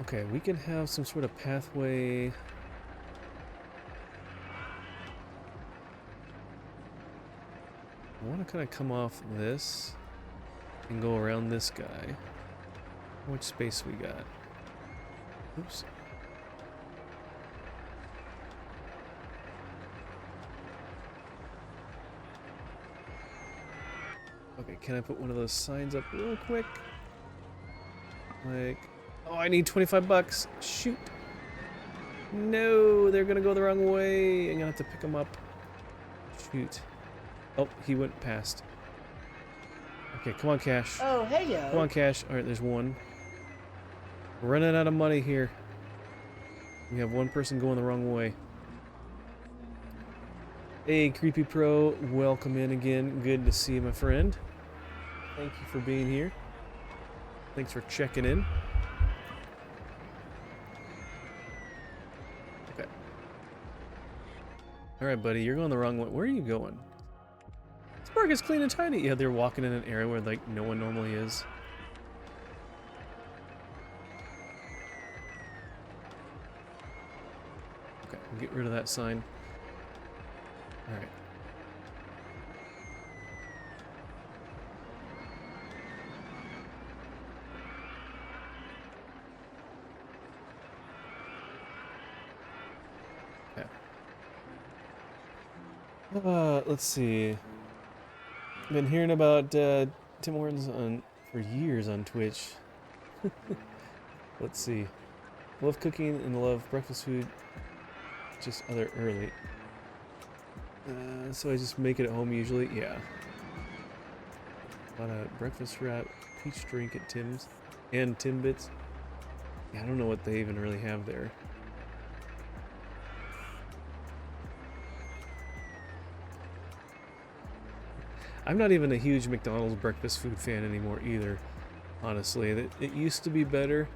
Okay, we can have some sort of pathway. I want to kind of come off this and go around this guy. How much space we got? Oops. Okay, can I put one of those signs up real quick? Like, oh, I need 25 bucks. Shoot. No, they're gonna go the wrong way. I'm gonna have to pick them up. Shoot. Oh, he went past. Okay, come on, Cash. Oh, hey, yo. Come on, Cash. Alright, there's one. We're running out of money here. We have one person going the wrong way. Hey, Creepy Pro. Welcome in again. Good to see you, my friend. Thank you for being here. Thanks for checking in. Okay. Alright, buddy. You're going the wrong way. Where are you going? This park is clean and tidy. Yeah, they're walking in an area where, like, no one normally is. Okay, we'll get rid of that sign. Alright. Okay. Let's see. Been hearing about Tim Hortons for years on Twitch. Let's see. Love cooking and love breakfast food. Just other early. So I just make it at home usually. Yeah. A lot of breakfast wrap, peach drink at Tim's, and Timbits. Yeah, I don't know what they even really have there. I'm not even a huge McDonald's breakfast food fan anymore either, honestly. It used to be better,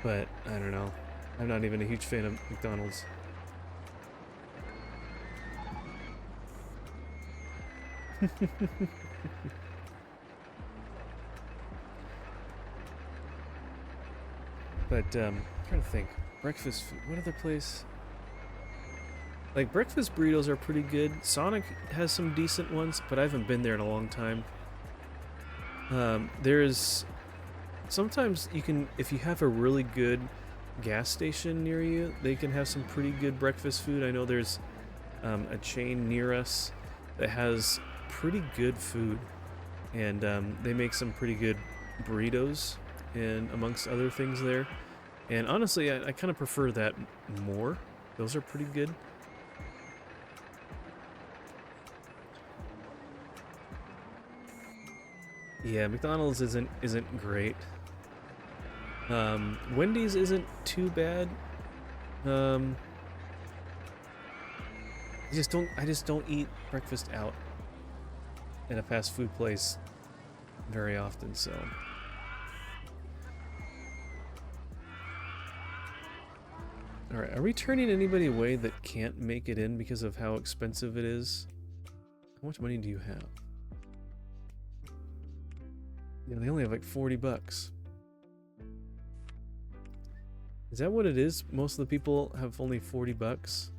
but I don't know. I'm not even a huge fan of McDonald's. But I'm trying to think. Breakfast food. What other place? Like, breakfast burritos are pretty good. Sonic has some decent ones, but I haven't been there in a long time. There's... Sometimes you can... If you have a really good gas station near you, they can have some pretty good breakfast food. I know there's a chain near us that has pretty good food. And they make some pretty good burritos, and amongst other things there. And honestly, I kind of prefer that more. Those are pretty good. Yeah, McDonald's isn't great. Wendy's isn't too bad. I just don't eat breakfast out at a fast food place very often, so. Alright, are we turning anybody away that can't make it in because of how expensive it is? How much money do you have? Yeah, they only have like 40 bucks. Is that what it is? Most of the people have only 40 bucks?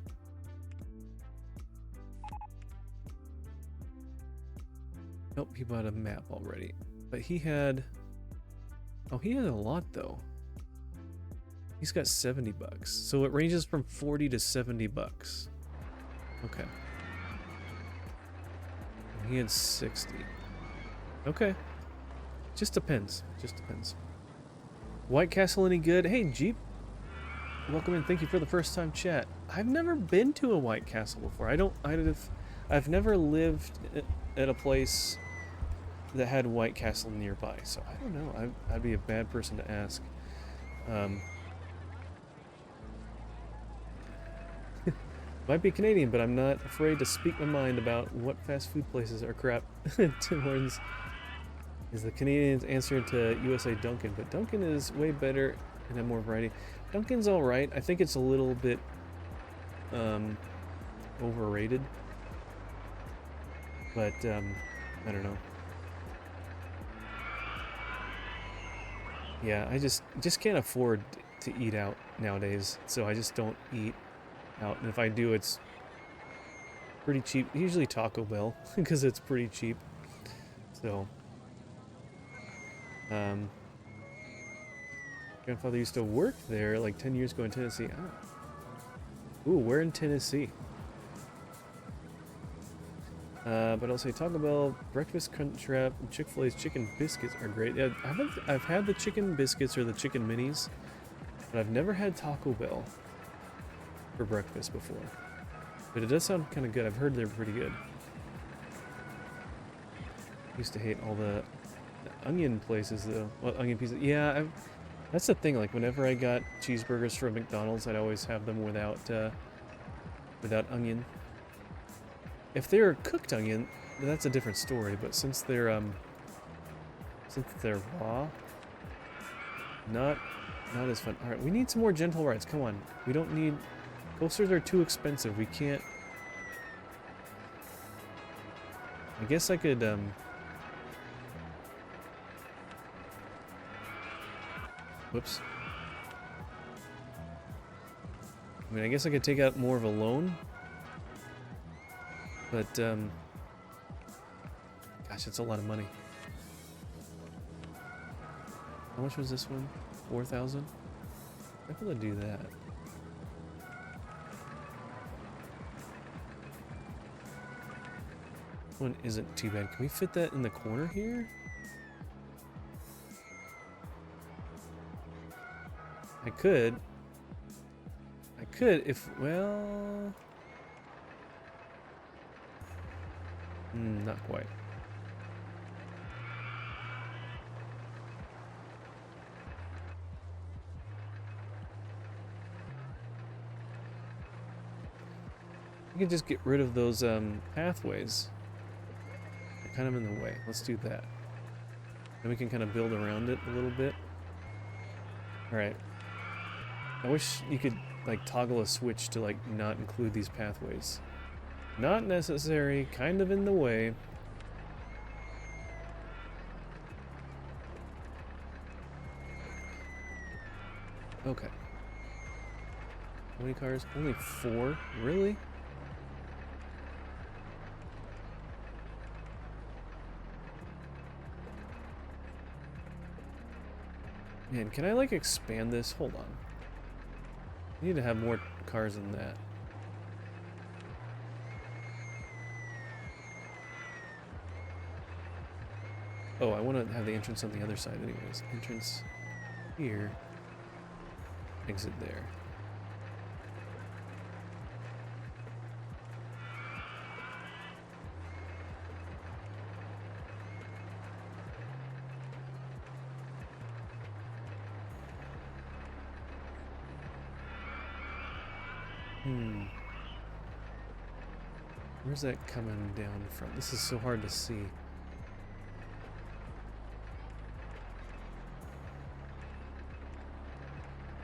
Nope, he bought a map already. But he had... Oh, he had a lot though. He's got 70 bucks. So it ranges from 40 to 70 bucks. Okay. And he had 60. Okay. Just depends. Just depends. White Castle any good? Hey, Jeep. Welcome in. Thank you for the first time chat. I've never been to a White Castle before. I've never lived at a place that had White Castle nearby, so I don't know. I'd be a bad person to ask. Might be Canadian, but I'm not afraid to speak my mind about what fast food places are crap. Tim Hortons is the Canadian's answer to USA Dunkin', but Dunkin' is way better and have more variety. Dunkin's alright. I think it's a little bit overrated, but I don't know. Yeah, I just can't afford to eat out nowadays, so I just don't eat out, and if I do, it's pretty cheap. Usually Taco Bell, because it's pretty cheap. So, grandfather used to work there like 10 years ago in Tennessee. Ah. Ooh, where in Tennessee? But I'll say Taco Bell, Breakfast Crunchwrap, and Chick-fil-A's chicken biscuits are great. Yeah, I've had the chicken biscuits or the chicken minis, but I've never had Taco Bell for breakfast before. But it does sound kind of good. I've heard they're pretty good. Used to hate all the onion places though. Well, onion pieces. Yeah, that's the thing. Like whenever I got cheeseburgers from McDonald's, I'd always have them without onion. If they're cooked onion, then that's a different story. But since they're raw, not as fun. All right, we need some more gentle rides. Come on, we don't need. Coasters are too expensive. We can't... I guess I could, Whoops. I mean, I guess I could take out more of a loan. But, gosh, it's a lot of money. How much was this one? 4,000? I'm able to do that. One isn't too bad. Can we fit that in the corner here? I could if, well... not quite. You can just get rid of those pathways. kind of in the way. Let's do that. Then we can kind of build around it a little bit. Alright. I wish you could, like, toggle a switch to, like, not include these pathways. Not necessary, kind of in the way. Okay. How many cars? Only 4? Really? Man, can I, like, expand this? Hold on. I need to have more cars than that. Oh, I want to have the entrance on the other side anyways. Entrance here. Exit there. Where's that coming down from? This is so hard to see.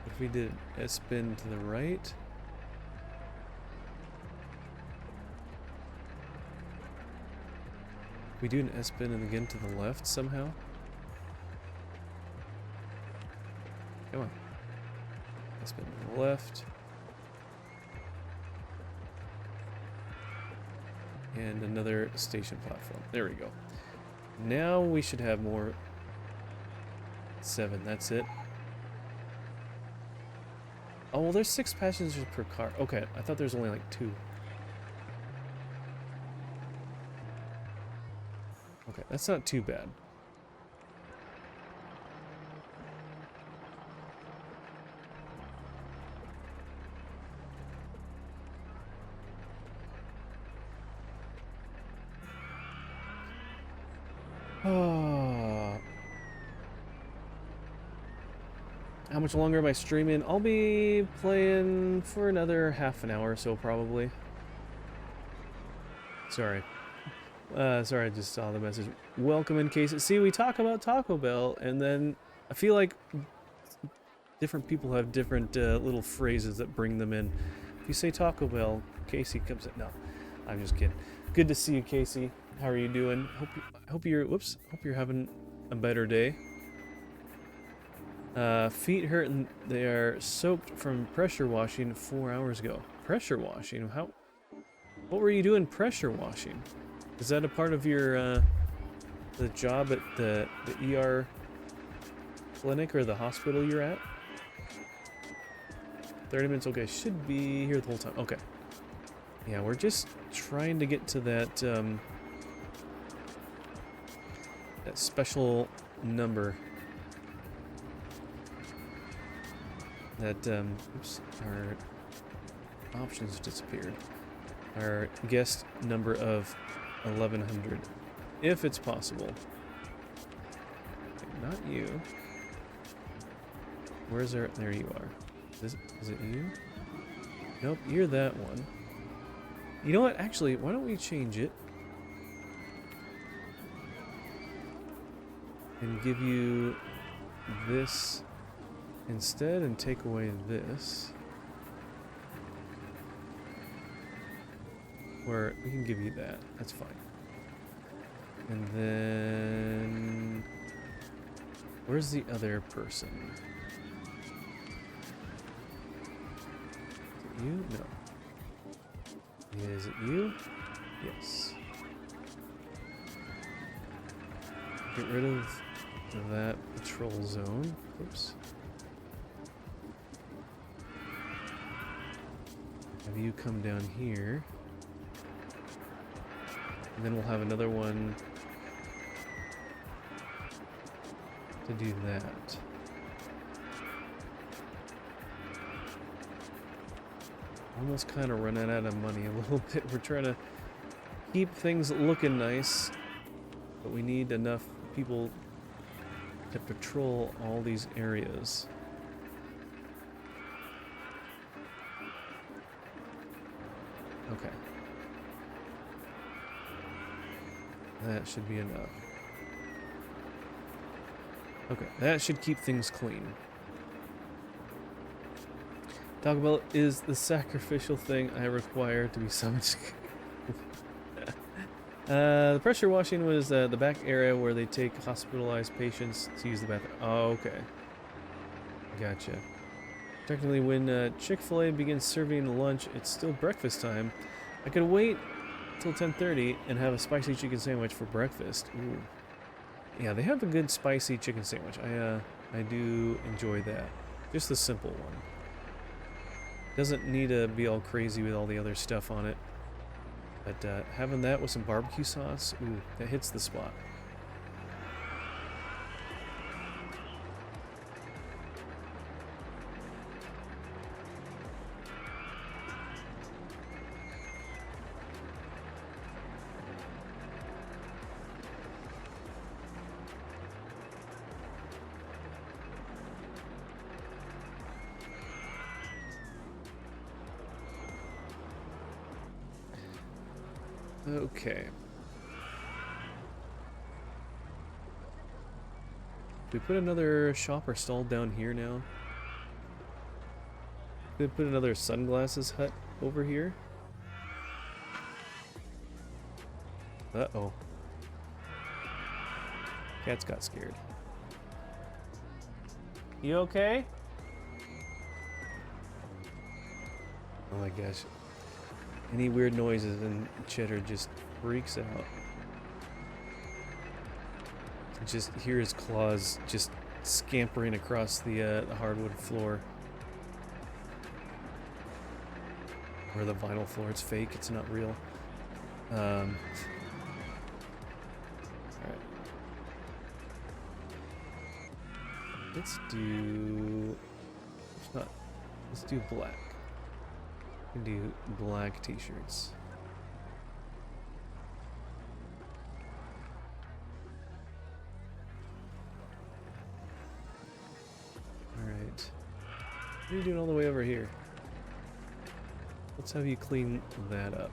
If we did a spin to the right. We do an S-spin and again to the left somehow. Come on. S-spin to the left. And another station platform. There we go. Now we should have more. 7, that's it. Oh, well, there's 6 passengers per car. Okay, I thought there was only like 2. Okay, that's not too bad. How much longer am I streaming? I'll be playing for another half an hour or so, probably. Sorry. Sorry, I just saw the message. Welcome in case... See, we talk about Taco Bell, and then I feel like different people have different little phrases that bring them in. If you say Taco Bell, Casey comes in. No, I'm just kidding. Good to see you, Casey. How are you doing? Hope you're having a better day. Feet hurt and they are soaked from pressure washing 4 hours ago. Pressure washing? What were you doing pressure washing? Is that a part of your, the job at the ER clinic or the hospital you're at? 30 minutes, okay. Should be here the whole time. Okay. Yeah, we're just trying to get to that, that special number. That, oops, our options disappeared. Our guest number of 1100, if it's possible. Okay, not you. Where's our, there you are. Is it you? Nope, you're that one. You know what, actually, why don't we change it? And give you this instead and take away this. Or we can give you that. That's fine. And then... where's the other person? Is it you? No. Is it you? Yes. Get rid of that patrol zone. Oops. Have you come down here. And then we'll have another one to do that. Almost kind of running out of money a little bit. We're trying to keep things looking nice, but we need enough people to patrol all these areas. Okay. That should be enough. Okay, that should keep things clean. Taco Bell is the sacrificial thing I require to be summoned. The pressure washing was the back area where they take hospitalized patients to use the bathroom. Oh, okay. Gotcha. Technically, when Chick-fil-A begins serving lunch, it's still breakfast time. I could wait till 10:30 and have a spicy chicken sandwich for breakfast. Ooh. Yeah, they have a good spicy chicken sandwich. I do enjoy that. Just the simple one. Doesn't need to be all crazy with all the other stuff on it. But having that with some barbecue sauce, ooh, that hits the spot. Okay. We put another shopper stall down here now. We put another sunglasses hut over here. Uh-oh. Cats got scared. You okay? Oh my gosh. Any weird noises and Cheddar just freaks out. Just hear his claws just scampering across the hardwood floor. Or the vinyl floor. It's fake. It's not real. Alright. Let's do... Let's do black. We can do black t-shirts. Alright. What are you doing all the way over here? Let's have you clean that up.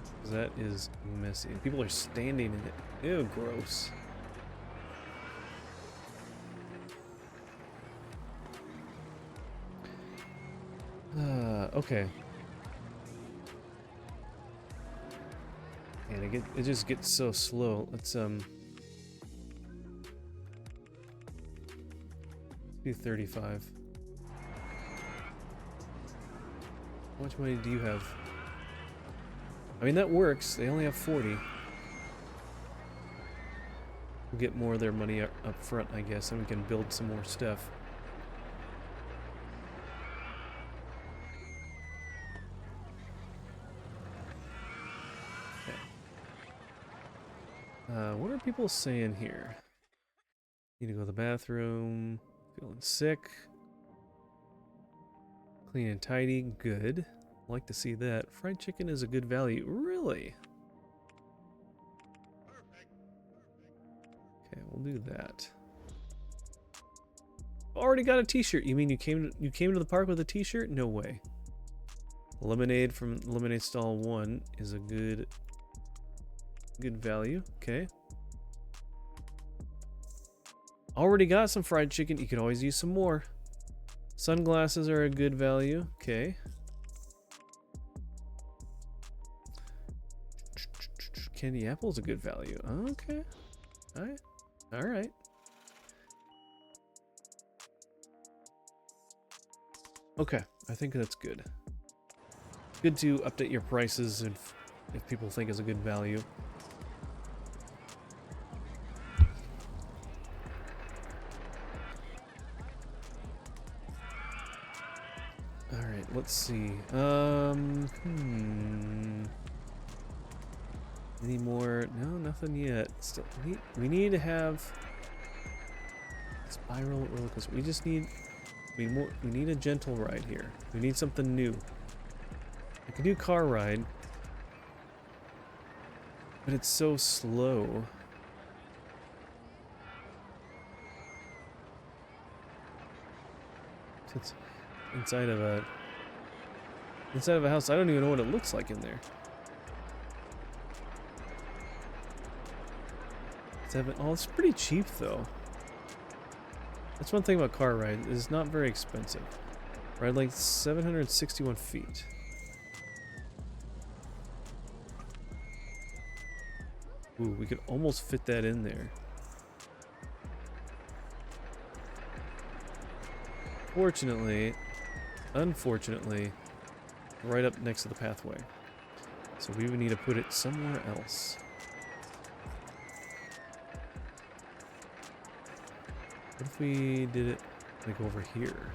Because that is messy. And people are standing in it. Ew, gross. Okay. And it just gets so slow. Let's do 35. How much money do you have? I mean, that works. They only have 40. We'll get more of their money up front, I guess, and we can build some more stuff. What are people saying here? Need to go to the bathroom. Feeling sick. Clean and tidy. Good. Like to see that. Fried chicken is a good value. Really? Okay, we'll do that. Already got a t-shirt. You mean you came to the park with a t-shirt? No way. Lemonade from Lemonade Stall 1 is a good value. Okay. Already got some fried chicken. You could always use some more. Sunglasses are a good value. Okay. Candy apple is a good value. Okay. Alright. Alright. Okay. I think that's good. Good to update your prices if people think it's a good value. Alright, let's see. Any more? No, nothing yet. Still, we need to have spiral roller coaster. We just need we need a gentle ride here. We need something new. I can do car ride, but it's so slow. It's inside of a house. I don't even know what it looks like in there. Oh, it's pretty cheap though. That's one thing about car ride. It's not very expensive. Ride like 761 feet. Ooh, we could almost fit that in there. Unfortunately, right up next to the pathway. So we would need to put it somewhere else. What if we did it like over here?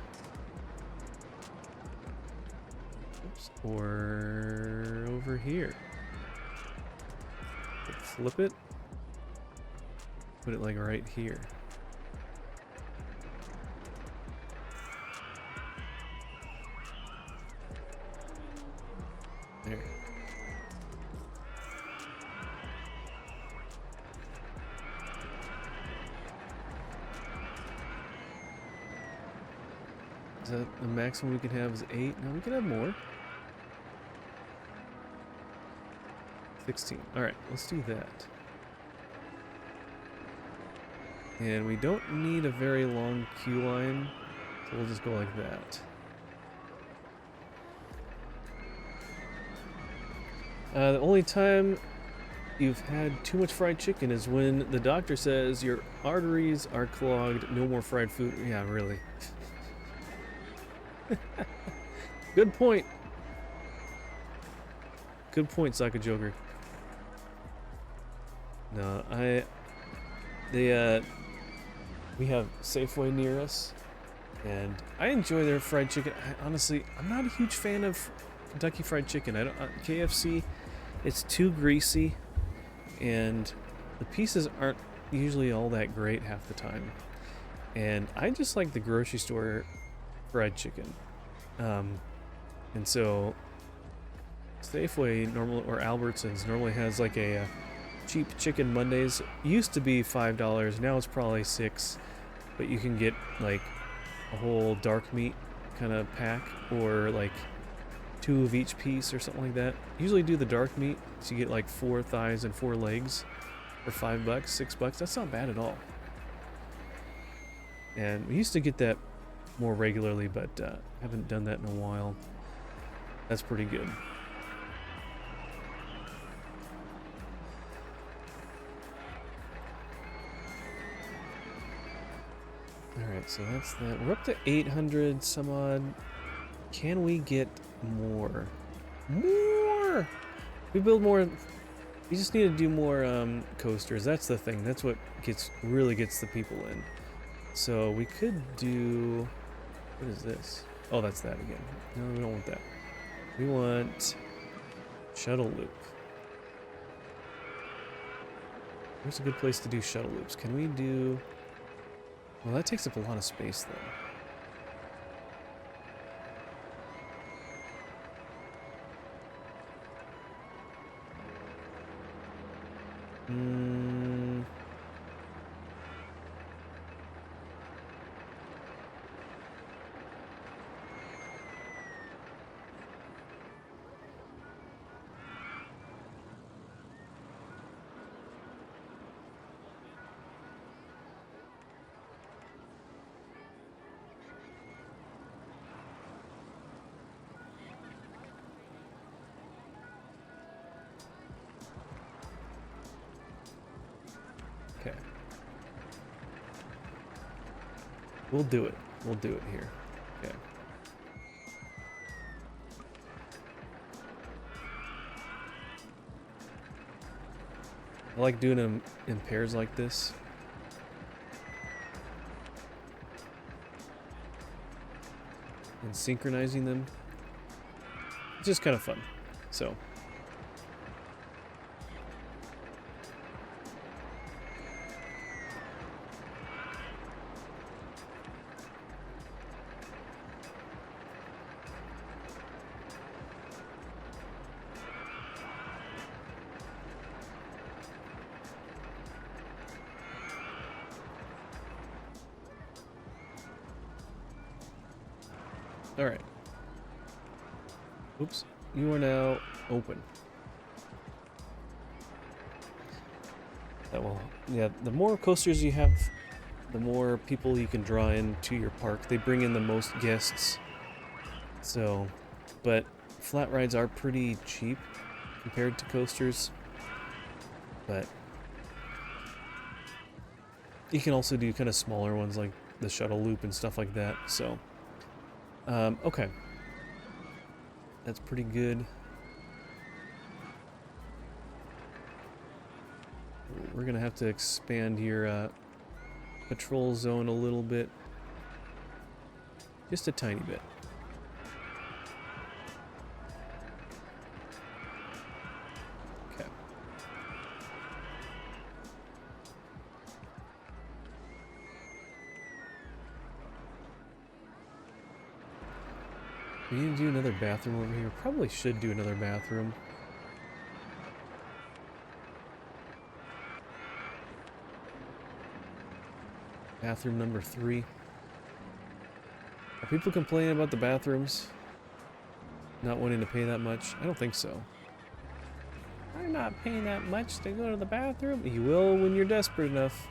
Oops. Or over here. Flip it. Put it like right here. There. Is that the maximum we can have is 8? No, we can have more. 16. Alright, let's do that. And we don't need a very long queue line, so we'll just go like that. The only time you've had too much fried chicken is when the doctor says your arteries are clogged, no more fried food. Yeah, really. Good point. Good point, Saka Joker. No, we have Safeway near us, and I enjoy their fried chicken. Honestly, I'm not a huge fan of Kentucky Fried Chicken. KFC, it's too greasy, and the pieces aren't usually all that great half the time. And I just like the grocery store fried chicken. And so Safeway or Albertsons normally has like a cheap chicken Mondays. Used to be $5, now it's probably $6, but you can get like a whole dark meat kind of pack, or like 2 of each piece or something like that. Usually do the dark meat, so you get like 4 thighs and 4 legs for $5, $6. That's not bad at all. And we used to get that more regularly, but haven't done that in a while. That's pretty good. Alright, so that's that. We're up to 800 some odd. Can we get more? More! We build more. We just need to do more coasters. That's the thing. That's what really gets the people in. So we could do... What is this? Oh, that's that again. No, we don't want that. We want shuttle loop. Where's a good place to do shuttle loops? Can we do... Well, that takes up a lot of space, though. Okay. We'll do it. We'll do it here. Okay. I like doing them in pairs like this. And synchronizing them. It's just kind of fun. So. Alright. Oops. You are now open. That will, yeah, the more coasters you have, the more people you can draw into your park. They bring in the most guests. So, but flat rides are pretty cheap compared to coasters. But you can also do kind of smaller ones like the shuttle loop and stuff like that. So, okay. That's pretty good. We're gonna have to expand your patrol zone a little bit. Just a tiny bit. Okay. We need to do another bathroom over here. Probably should do another bathroom. Bathroom number 3. Are people complaining about the bathrooms? Not wanting to pay that much? I don't think so. I'm not paying that much to go to the bathroom. You will when you're desperate enough.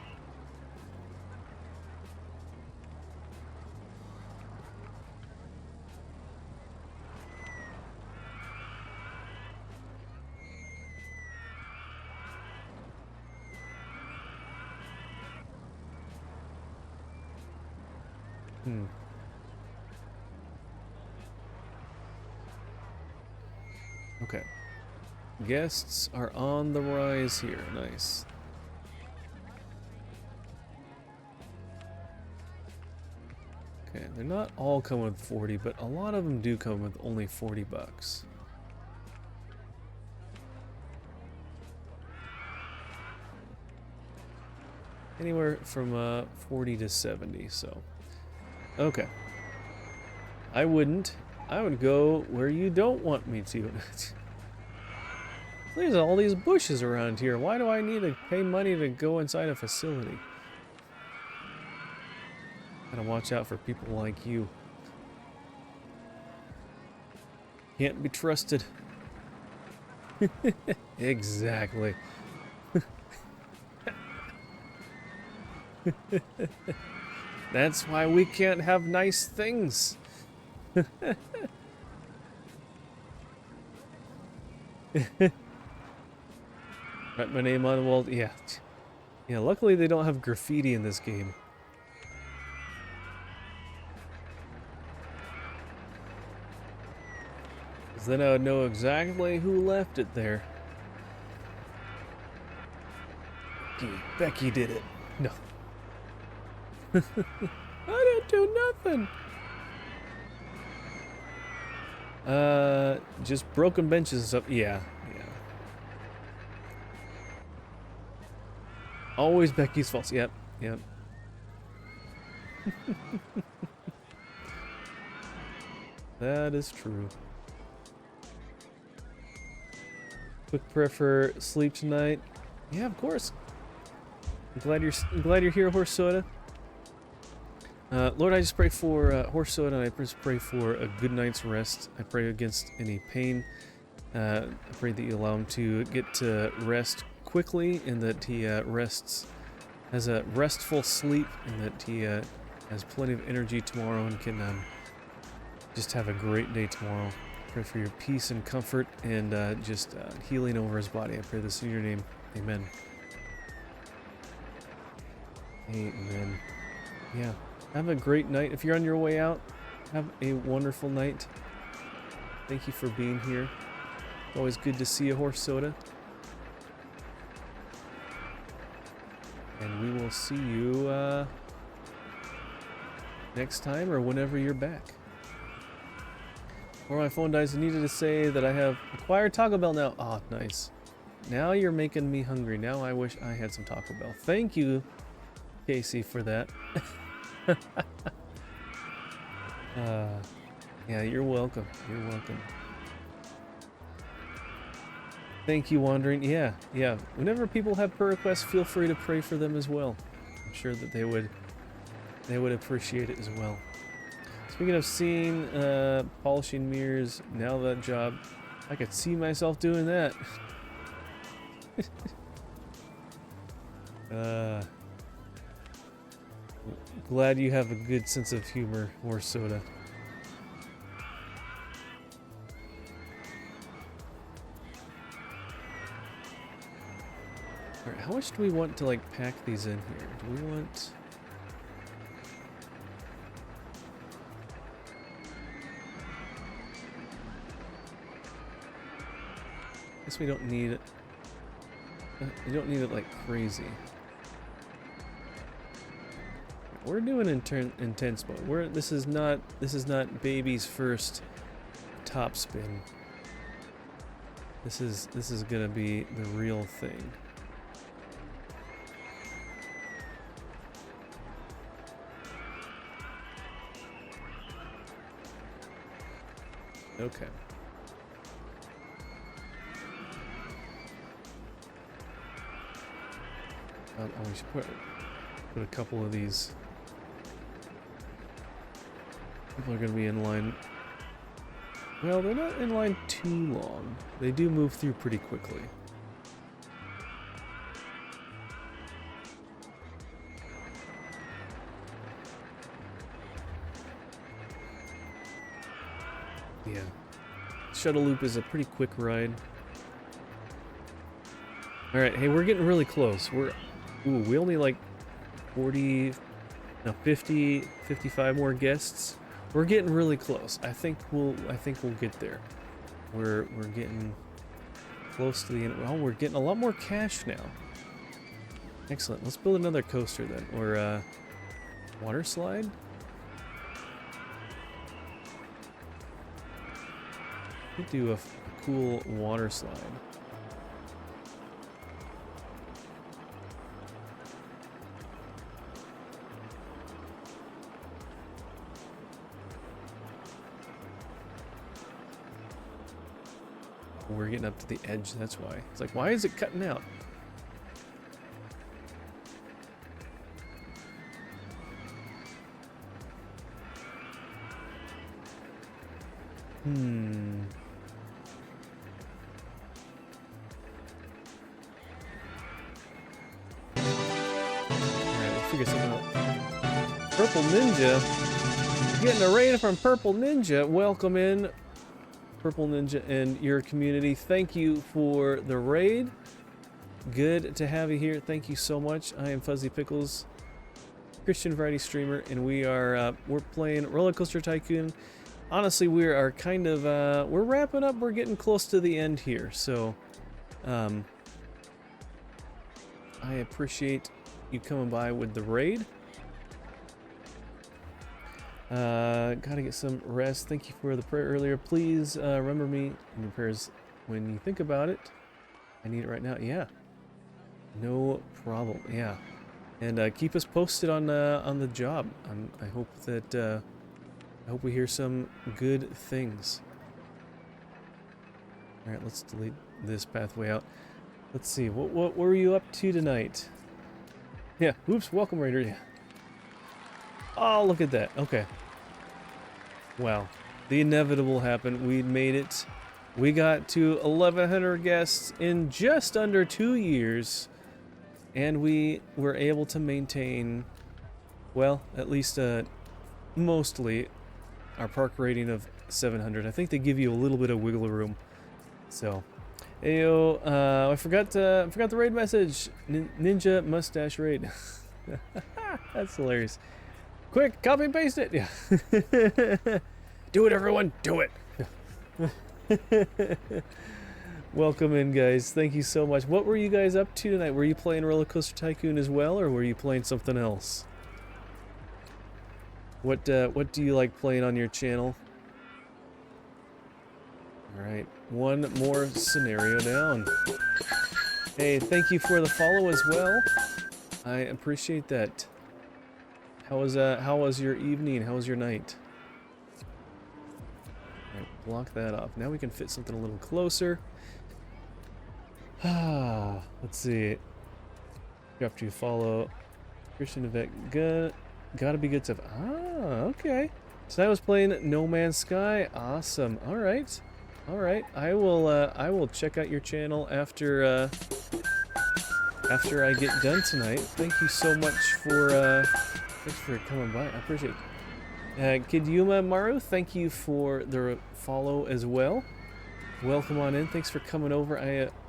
Okay. Guests are on the rise here. Nice. Okay, they're not all coming with 40, but a lot of them do come with only 40 bucks. Anywhere from 40 to 70, so. Okay. I wouldn't. I would go where you don't want me to. There's all these bushes around here. Why do I need to pay money to go inside a facility? Gotta watch out for people like you. Can't be trusted. Exactly. That's why we can't have nice things. Write my name on the wall. Yeah. Yeah, luckily they don't have graffiti in this game. 'Cause then I would know exactly who left it there. Becky did it. No. I didn't do nothing. Just broken benches and stuff. Yeah, yeah. Always Becky's fault. Yep, yep. That is true. Quick prayer for sleep tonight. Yeah, of course. I'm glad you're here, Horse Soda. Lord, I just pray for Horse Soda, and I just pray for a good night's rest. I pray against any pain. I pray that you allow him to get to rest quickly, and that he has a restful sleep, and that he has plenty of energy tomorrow and can just have a great day tomorrow. Pray for your peace and comfort and just healing over his body. I pray this in your name. Amen. Amen. Yeah. Have a great night. If you're on your way out, have a wonderful night. Thank you for being here. Always good to see you, Horse Soda. And we will see you next time or whenever you're back. Before my phone dies, I needed to say that I have acquired Taco Bell now. Oh, nice. Now you're making me hungry. Now I wish I had some Taco Bell. Thank you, Casey, for that. Yeah, you're welcome. You're welcome. Thank you, Wandering. Yeah, yeah. Whenever people have prayer requests, feel free to pray for them as well. I'm sure that they would appreciate it as well. Speaking of seeing polishing mirrors, now that job, I could see myself doing that. Uh, glad you have a good sense of humor, more soda. Alright, how much do we want to like pack these in here? Do we want... I guess we don't need it. We don't need it like crazy. We're doing intense mode. This is not baby's first top spin. This is gonna be the real thing. Okay. Oh, we should put a couple of these. People are going to be in line. Well, they're not in line too long. They do move through pretty quickly. Yeah. Shuttle loop is a pretty quick ride. Alright, hey, we're getting really close. We only like 40, no, 50, 55 more guests. We're getting really close. I think we'll get there. We're getting close to the end. Well, we're getting a lot more cash now. Excellent. Let's build another coaster then, or water slide. We could do a cool water slide. We're getting up to the edge, that's why. It's like, why is it cutting out? Alright, we'll figure something out. Purple Ninja. Getting a raid from Purple Ninja. Welcome in, Purple Ninja and your community. Thank you for the raid. Good to have you here. Thank you so much. I am Fuzzy Pickles, Christian variety streamer, and we're playing Rollercoaster Tycoon. Honestly, we are kind of we're wrapping up. We're getting close to the end here, so I appreciate you coming by with the raid. Gotta get some rest. Thank you for the prayer earlier. Please remember me in your prayers when you think about it. I need it right now. Yeah, no problem. Yeah, and keep us posted on the job. I hope that I hope we hear some good things. All right, let's delete this pathway out. Let's see. What were you up to tonight? Yeah. Oops. Welcome, Raider. Yeah. Oh, look at that. Okay. Wow. The inevitable happened. We made it. We got to 1,100 guests in just under 2 years. And we were able to maintain, well, at least mostly our park rating of 700. I think they give you a little bit of wiggle room. So, ayo, I forgot the raid message. Ninja mustache raid. That's hilarious. Quick, copy and paste it. Yeah. Do it, everyone. Do it. Welcome in, guys. Thank you so much. What were you guys up to tonight? Were you playing Rollercoaster Tycoon as well, or were you playing something else? What do you like playing on your channel? All right, one more scenario down. Hey, thank you for the follow as well. I appreciate that. How was your evening? How was your night? All right, block that off. Now we can fit something a little closer. Let's see. You have to follow Christian event. Gotta be good stuff. Okay. So I was playing No Man's Sky. Awesome. All right. All right. I will check out your channel after after I get done tonight. Thank you so much for thanks for coming by. I appreciate it. Kid Yuma Maru, thank you for the follow as well. Welcome on in. Thanks for coming over.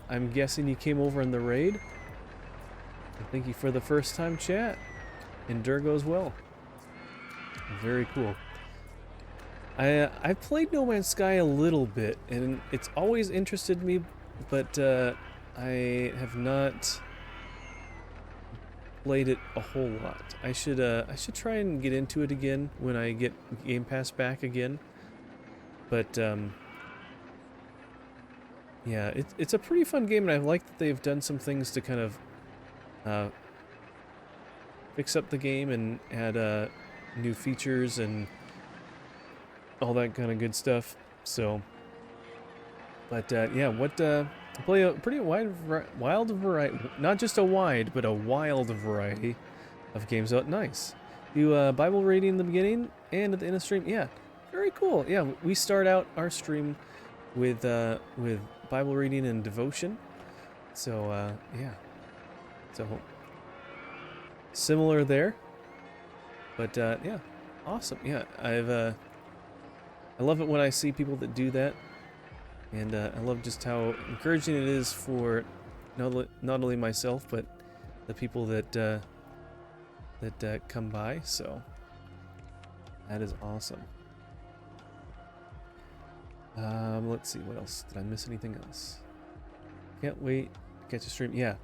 I'm guessing you came over in the raid. Thank you for the first time chat. And Durgo as well. Very cool. I played No Man's Sky a little bit, and it's always interested me, but I have not played it a whole lot. I should try and get into it again when I get Game Pass back again. But yeah, it's a pretty fun game, and I like that they've done some things to kind of fix up the game and add new features and all that kind of good stuff. So, but yeah, I play a pretty wild variety, not just a wide, but a wild variety of games. Oh, nice. Do Bible reading in the beginning and at the end of the stream. Yeah, very cool. Yeah, we start out our stream with Bible reading and devotion. So yeah, so similar there. But yeah, awesome. Yeah, I love it when I see people that do that. And I love just how encouraging it is for not only myself, but the people that come by. So that is awesome. Let's see, what else? Did I miss anything else? Can't wait to catch a stream. Yeah,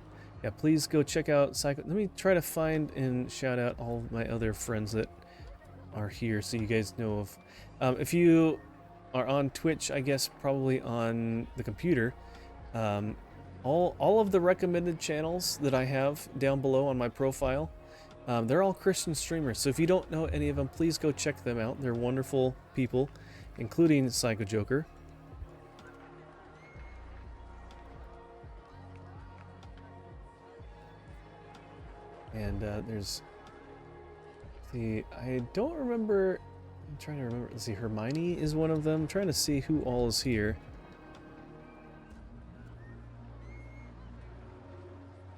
please go check out Psycho. Let me try to find and shout out all of my other friends that are here so you guys know of. If you are on Twitch, I guess probably on the computer, all of the recommended channels that I have down below on my profile, they're all Christian streamers. So if you don't know any of them, please go check them out. They're wonderful people, including Psycho Joker. And there's I don't remember. I'm trying to remember. Let's see, Hermione is one of them. I'm trying to see who all is here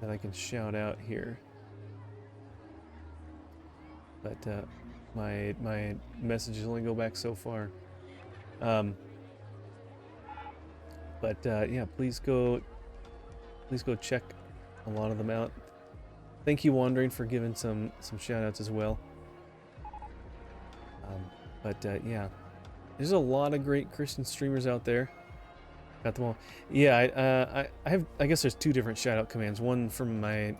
that I can shout out here. But my messages only go back so far. But yeah, please go check a lot of them out. Thank you, Wandering, for giving some shout outs as well. But yeah, there's a lot of great Christian streamers out there. Got them all. Yeah, I guess there's two different shout out commands. One from my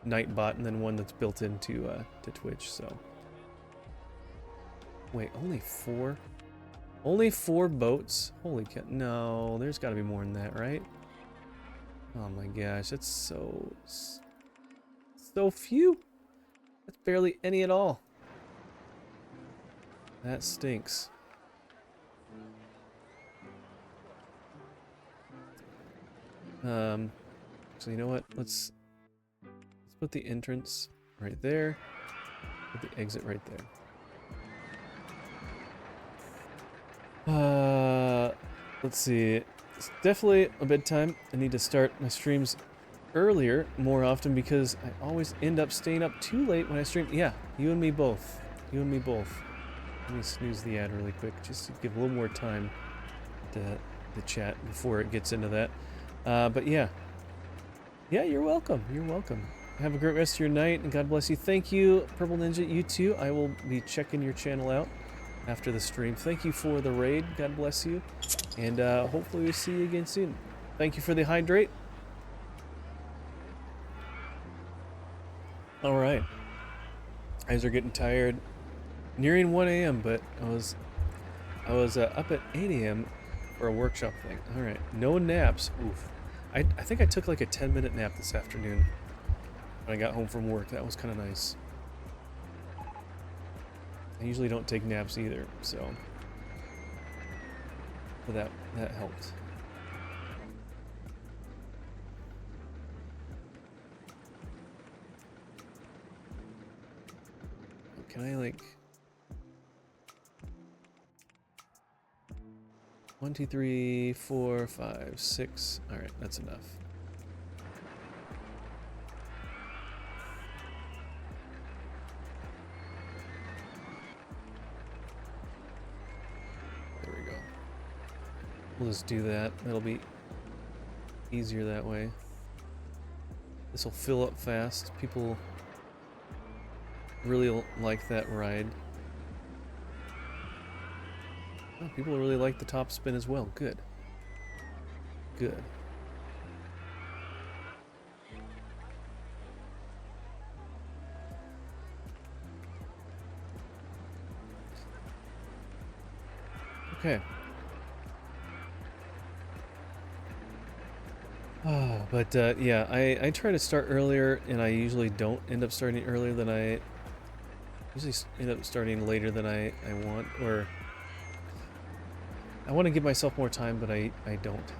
Nightbot, and then one that's built into to Twitch. So wait, only four? Only 4 boats? Holy cow! No, there's got to be more than that, right? Oh my gosh, that's so few. That's barely any at all. That stinks. So you know what? Let's put the entrance right there. Put the exit right there. Let's see. It's definitely a bedtime. I need to start my streams earlier more often because I always end up staying up too late when I stream. Yeah, you and me both. You and me both. Let me snooze the ad really quick just to give a little more time to chat before it gets into that. But yeah. Yeah, you're welcome. You're welcome. Have a great rest of your night, and God bless you. Thank you, Purple Ninja. You too. I will be checking your channel out after the stream. Thank you for the raid. God bless you. And hopefully we'll see you again soon. Thank you for the hydrate. All right. Eyes are getting tired. Nearing 1 a.m., but I was up at 8 a.m. for a workshop thing. All right. No naps. Oof. I think I took like a 10-minute nap this afternoon when I got home from work. That was kind of nice. I usually don't take naps either, so but that helped. Can I like 1, 2, 3, 4, 5, 6. All right, that's enough. We'll just do that. That'll be easier that way. This will fill up fast. People really like that ride. Oh, people really like the top spin as well. Good. Good. Okay. Oh, but yeah, I try to start earlier, and I usually don't end up starting earlier than I usually end up starting later than I want, or I want to give myself more time, but I don't,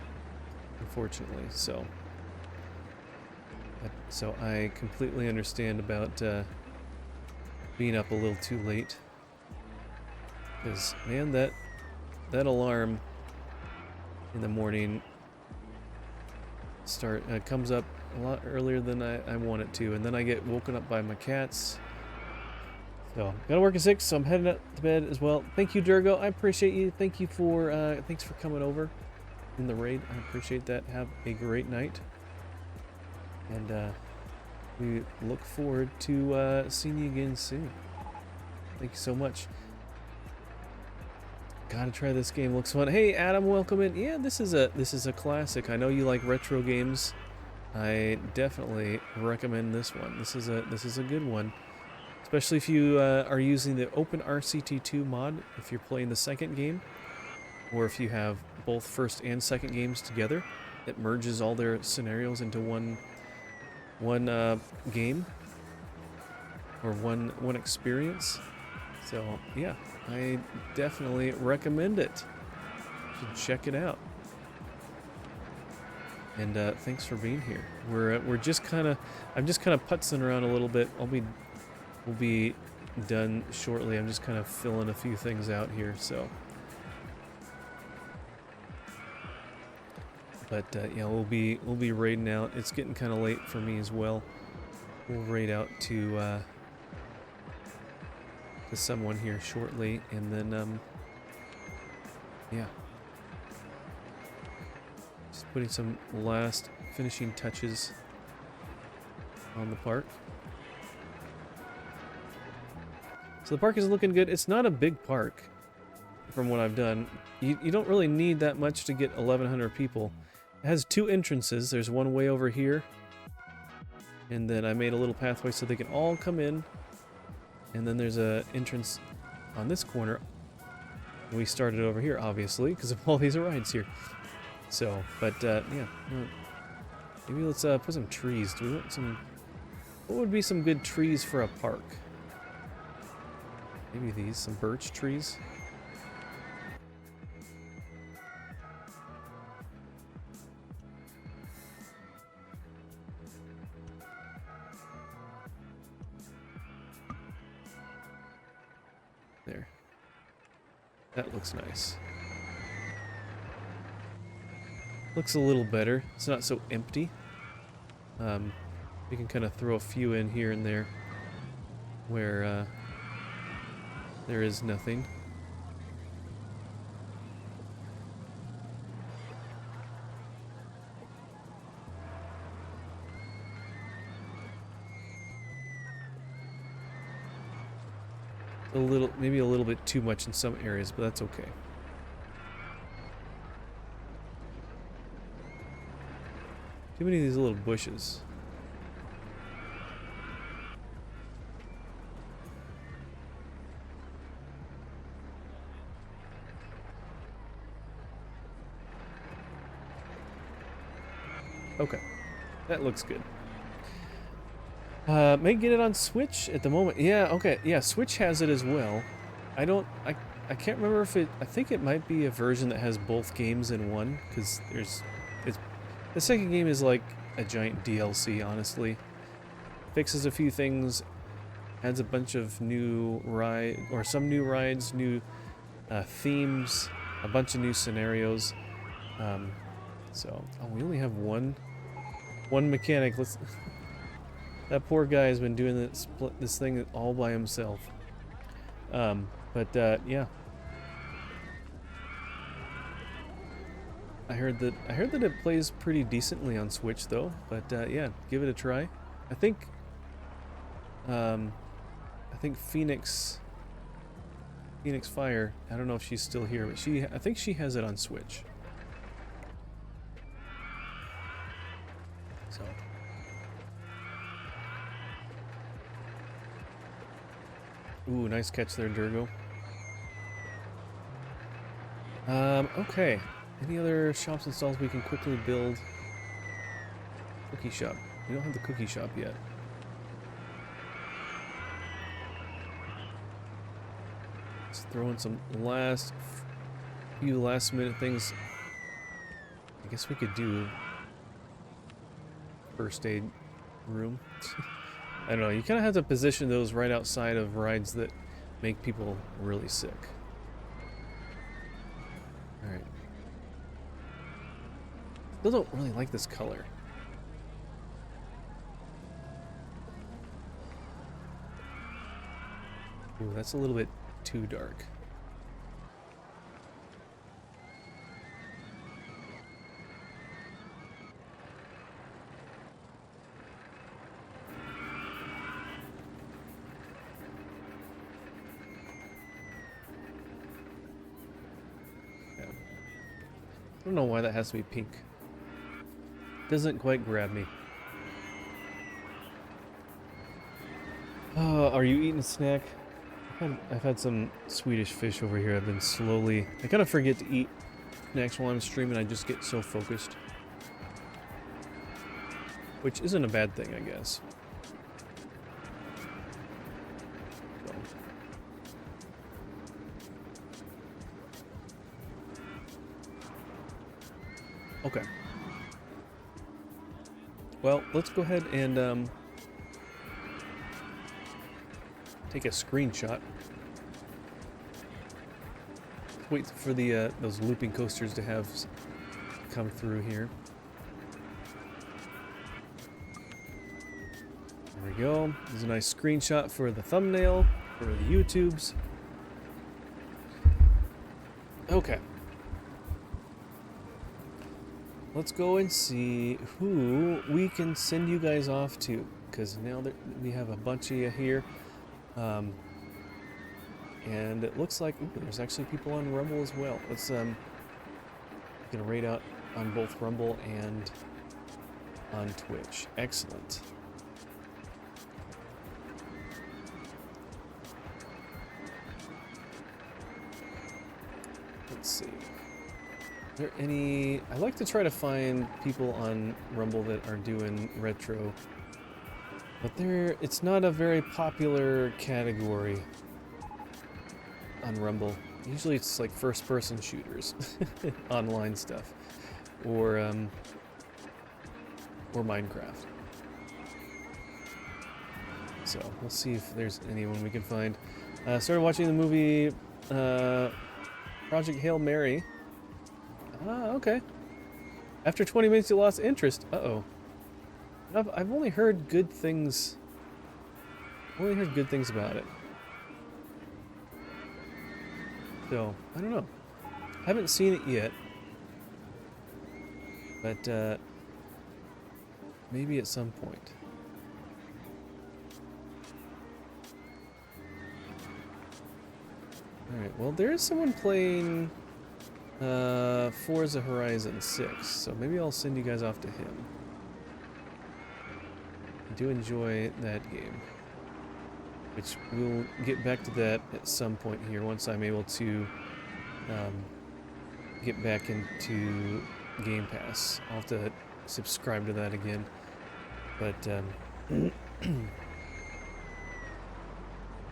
unfortunately. So I completely understand about being up a little too late, because man, that alarm in the morning comes up a lot earlier than I want it to, and then I get woken up by my cats. So gotta work at 6, so I'm heading up to bed as well. Thank you, Durgo. I appreciate you. Thank you for thanks for coming over in the raid. I appreciate that. Have a great night, and we look forward to seeing you again soon. Thank you so much. Gotta try this game. Looks fun. Hey, Adam, welcome in. Yeah, this is a classic. I know you like retro games. I definitely recommend this one. This is a good one, especially if you are using the Open RCT2 mod. If you're playing the second game, or if you have both first and second games together, it merges all their scenarios into one game or one experience. So yeah, I definitely recommend it. You should check it out. And thanks for being here. We're just I'm just kind of putzing around a little bit. We'll be done shortly. I'm just kind of filling a few things out here. So, but yeah, we'll be raiding out. It's getting kind of late for me as well. We'll raid out to someone here shortly, and then yeah, just putting some last finishing touches on the park. So the park is looking good. It's not a big park from what I've done. You don't really need that much to get 1,100 people. It has 2 entrances. There's one way over here, and then I made a little pathway so they can all come in. And then there's a entrance on this corner. We started over here, obviously, because of all these rides here. So, but yeah, maybe let's put some trees. Do we want some? What would be some good trees for a park? Maybe these, some birch trees. There. That looks nice. Looks a little better. It's not so empty. We can kind of throw a few in here and there where there is nothing. Maybe a little bit too much in some areas, but that's okay. Too many of these little bushes. Okay, that looks good. May get it on Switch at the moment. Yeah, okay. Yeah, Switch has it as well. I can't remember if I think it might be a version that has both games in one, because the second game is like a giant DLC, honestly. Fixes a few things, adds a bunch of new some new rides, new themes, a bunch of new scenarios. So, we only have one mechanic. That poor guy has been doing this thing all by himself. Yeah. I heard that it plays pretty decently on Switch though. But yeah, give it a try. I think Phoenix Fire. I don't know if she's still here, but I think she has it on Switch. So. Ooh, nice catch there, Durgo. Okay. Any other shops and stalls we can quickly build? Cookie shop. We don't have the cookie shop yet. Let's throw in some few last minute things. I guess we could do first aid room. I don't know, you kind of have to position those right outside of rides that make people really sick. Alright. Still don't really like this color. Ooh, that's a little bit too dark. I don't know why that has to be pink. Doesn't quite grab me. Are you eating a snack? I've had some Swedish fish over here. I've been slowly... I kind of forget to eat snacks while I'm streaming. I just get so focused. Which isn't a bad thing, I guess. So. Okay. Well, let's go ahead and take a screenshot. Wait for the those looping coasters to have come through here. There we go. There's a nice screenshot for the thumbnail for the YouTubes. Okay. Let's go and see who we can send you guys off to, because now that we have a bunch of you here, and it looks like there's actually people on Rumble as well. Let's gonna rate out on both Rumble and on Twitch. Excellent. Let's see. Is there any... I like to try to find people on Rumble that are doing retro, but it's not a very popular category on Rumble. Usually it's like first-person shooters, online stuff, or Minecraft. So we'll see if there's anyone we can find. Started watching the movie Project Hail Mary. Ah, okay. After 20 minutes, you lost interest. Uh-oh. I've only heard good things. Only heard good things about it. So, I don't know. Haven't seen it yet. But, maybe at some point. Alright, well, there is someone playing... Forza Horizon 6, so maybe I'll send you guys off to him. I do enjoy that game, which we'll get back to that at some point here once I'm able to get back into Game Pass. I'll have to subscribe to that again, but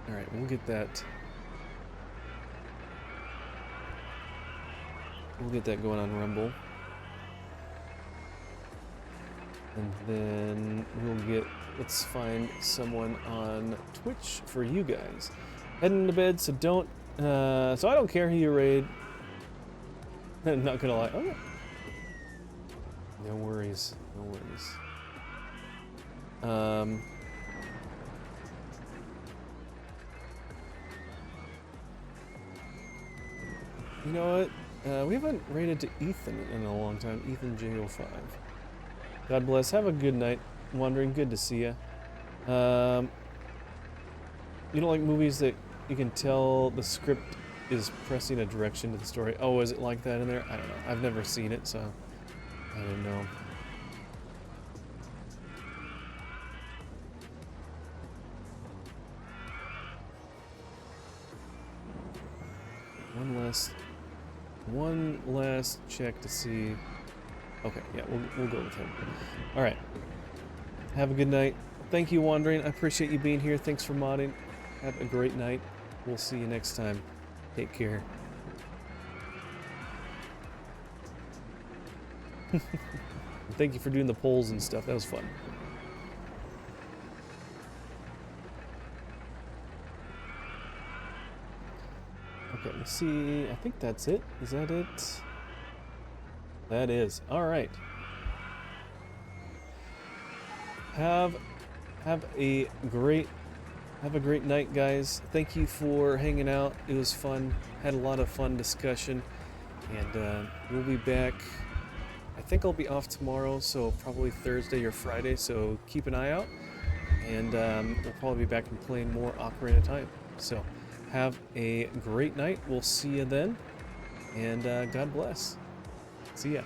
alright, we'll get that. We'll get that going on Rumble. And then let's find someone on Twitch for you guys. Heading to bed, so so I don't care who you raid. I'm not gonna lie. Oh. No worries, no worries. You know what? We haven't raided to Ethan in a long time. Ethan J05. God bless. Have a good night, Wandering. Good to see you. You don't like movies that you can tell the script is pressing a direction to the story? Oh, is it like that in there? I don't know. I've never seen it, so I don't know. One last check to see. Okay, yeah, we'll go with him. All right. Have a good night. Thank you, Wandering. I appreciate you being here. Thanks for modding. Have a great night. We'll see you next time. Take care. Thank you for doing the polls and stuff. That was fun. Okay, let's see. I think that's it. Is that it? That is. All right. Have a great night, guys. Thank you for hanging out. It was fun. Had a lot of fun discussion, and we'll be back. I think I'll be off tomorrow, so probably Thursday or Friday. So keep an eye out, and we'll probably be back and playing more Ocarina of Time. So have a great night. We'll see you then, and God bless. See ya.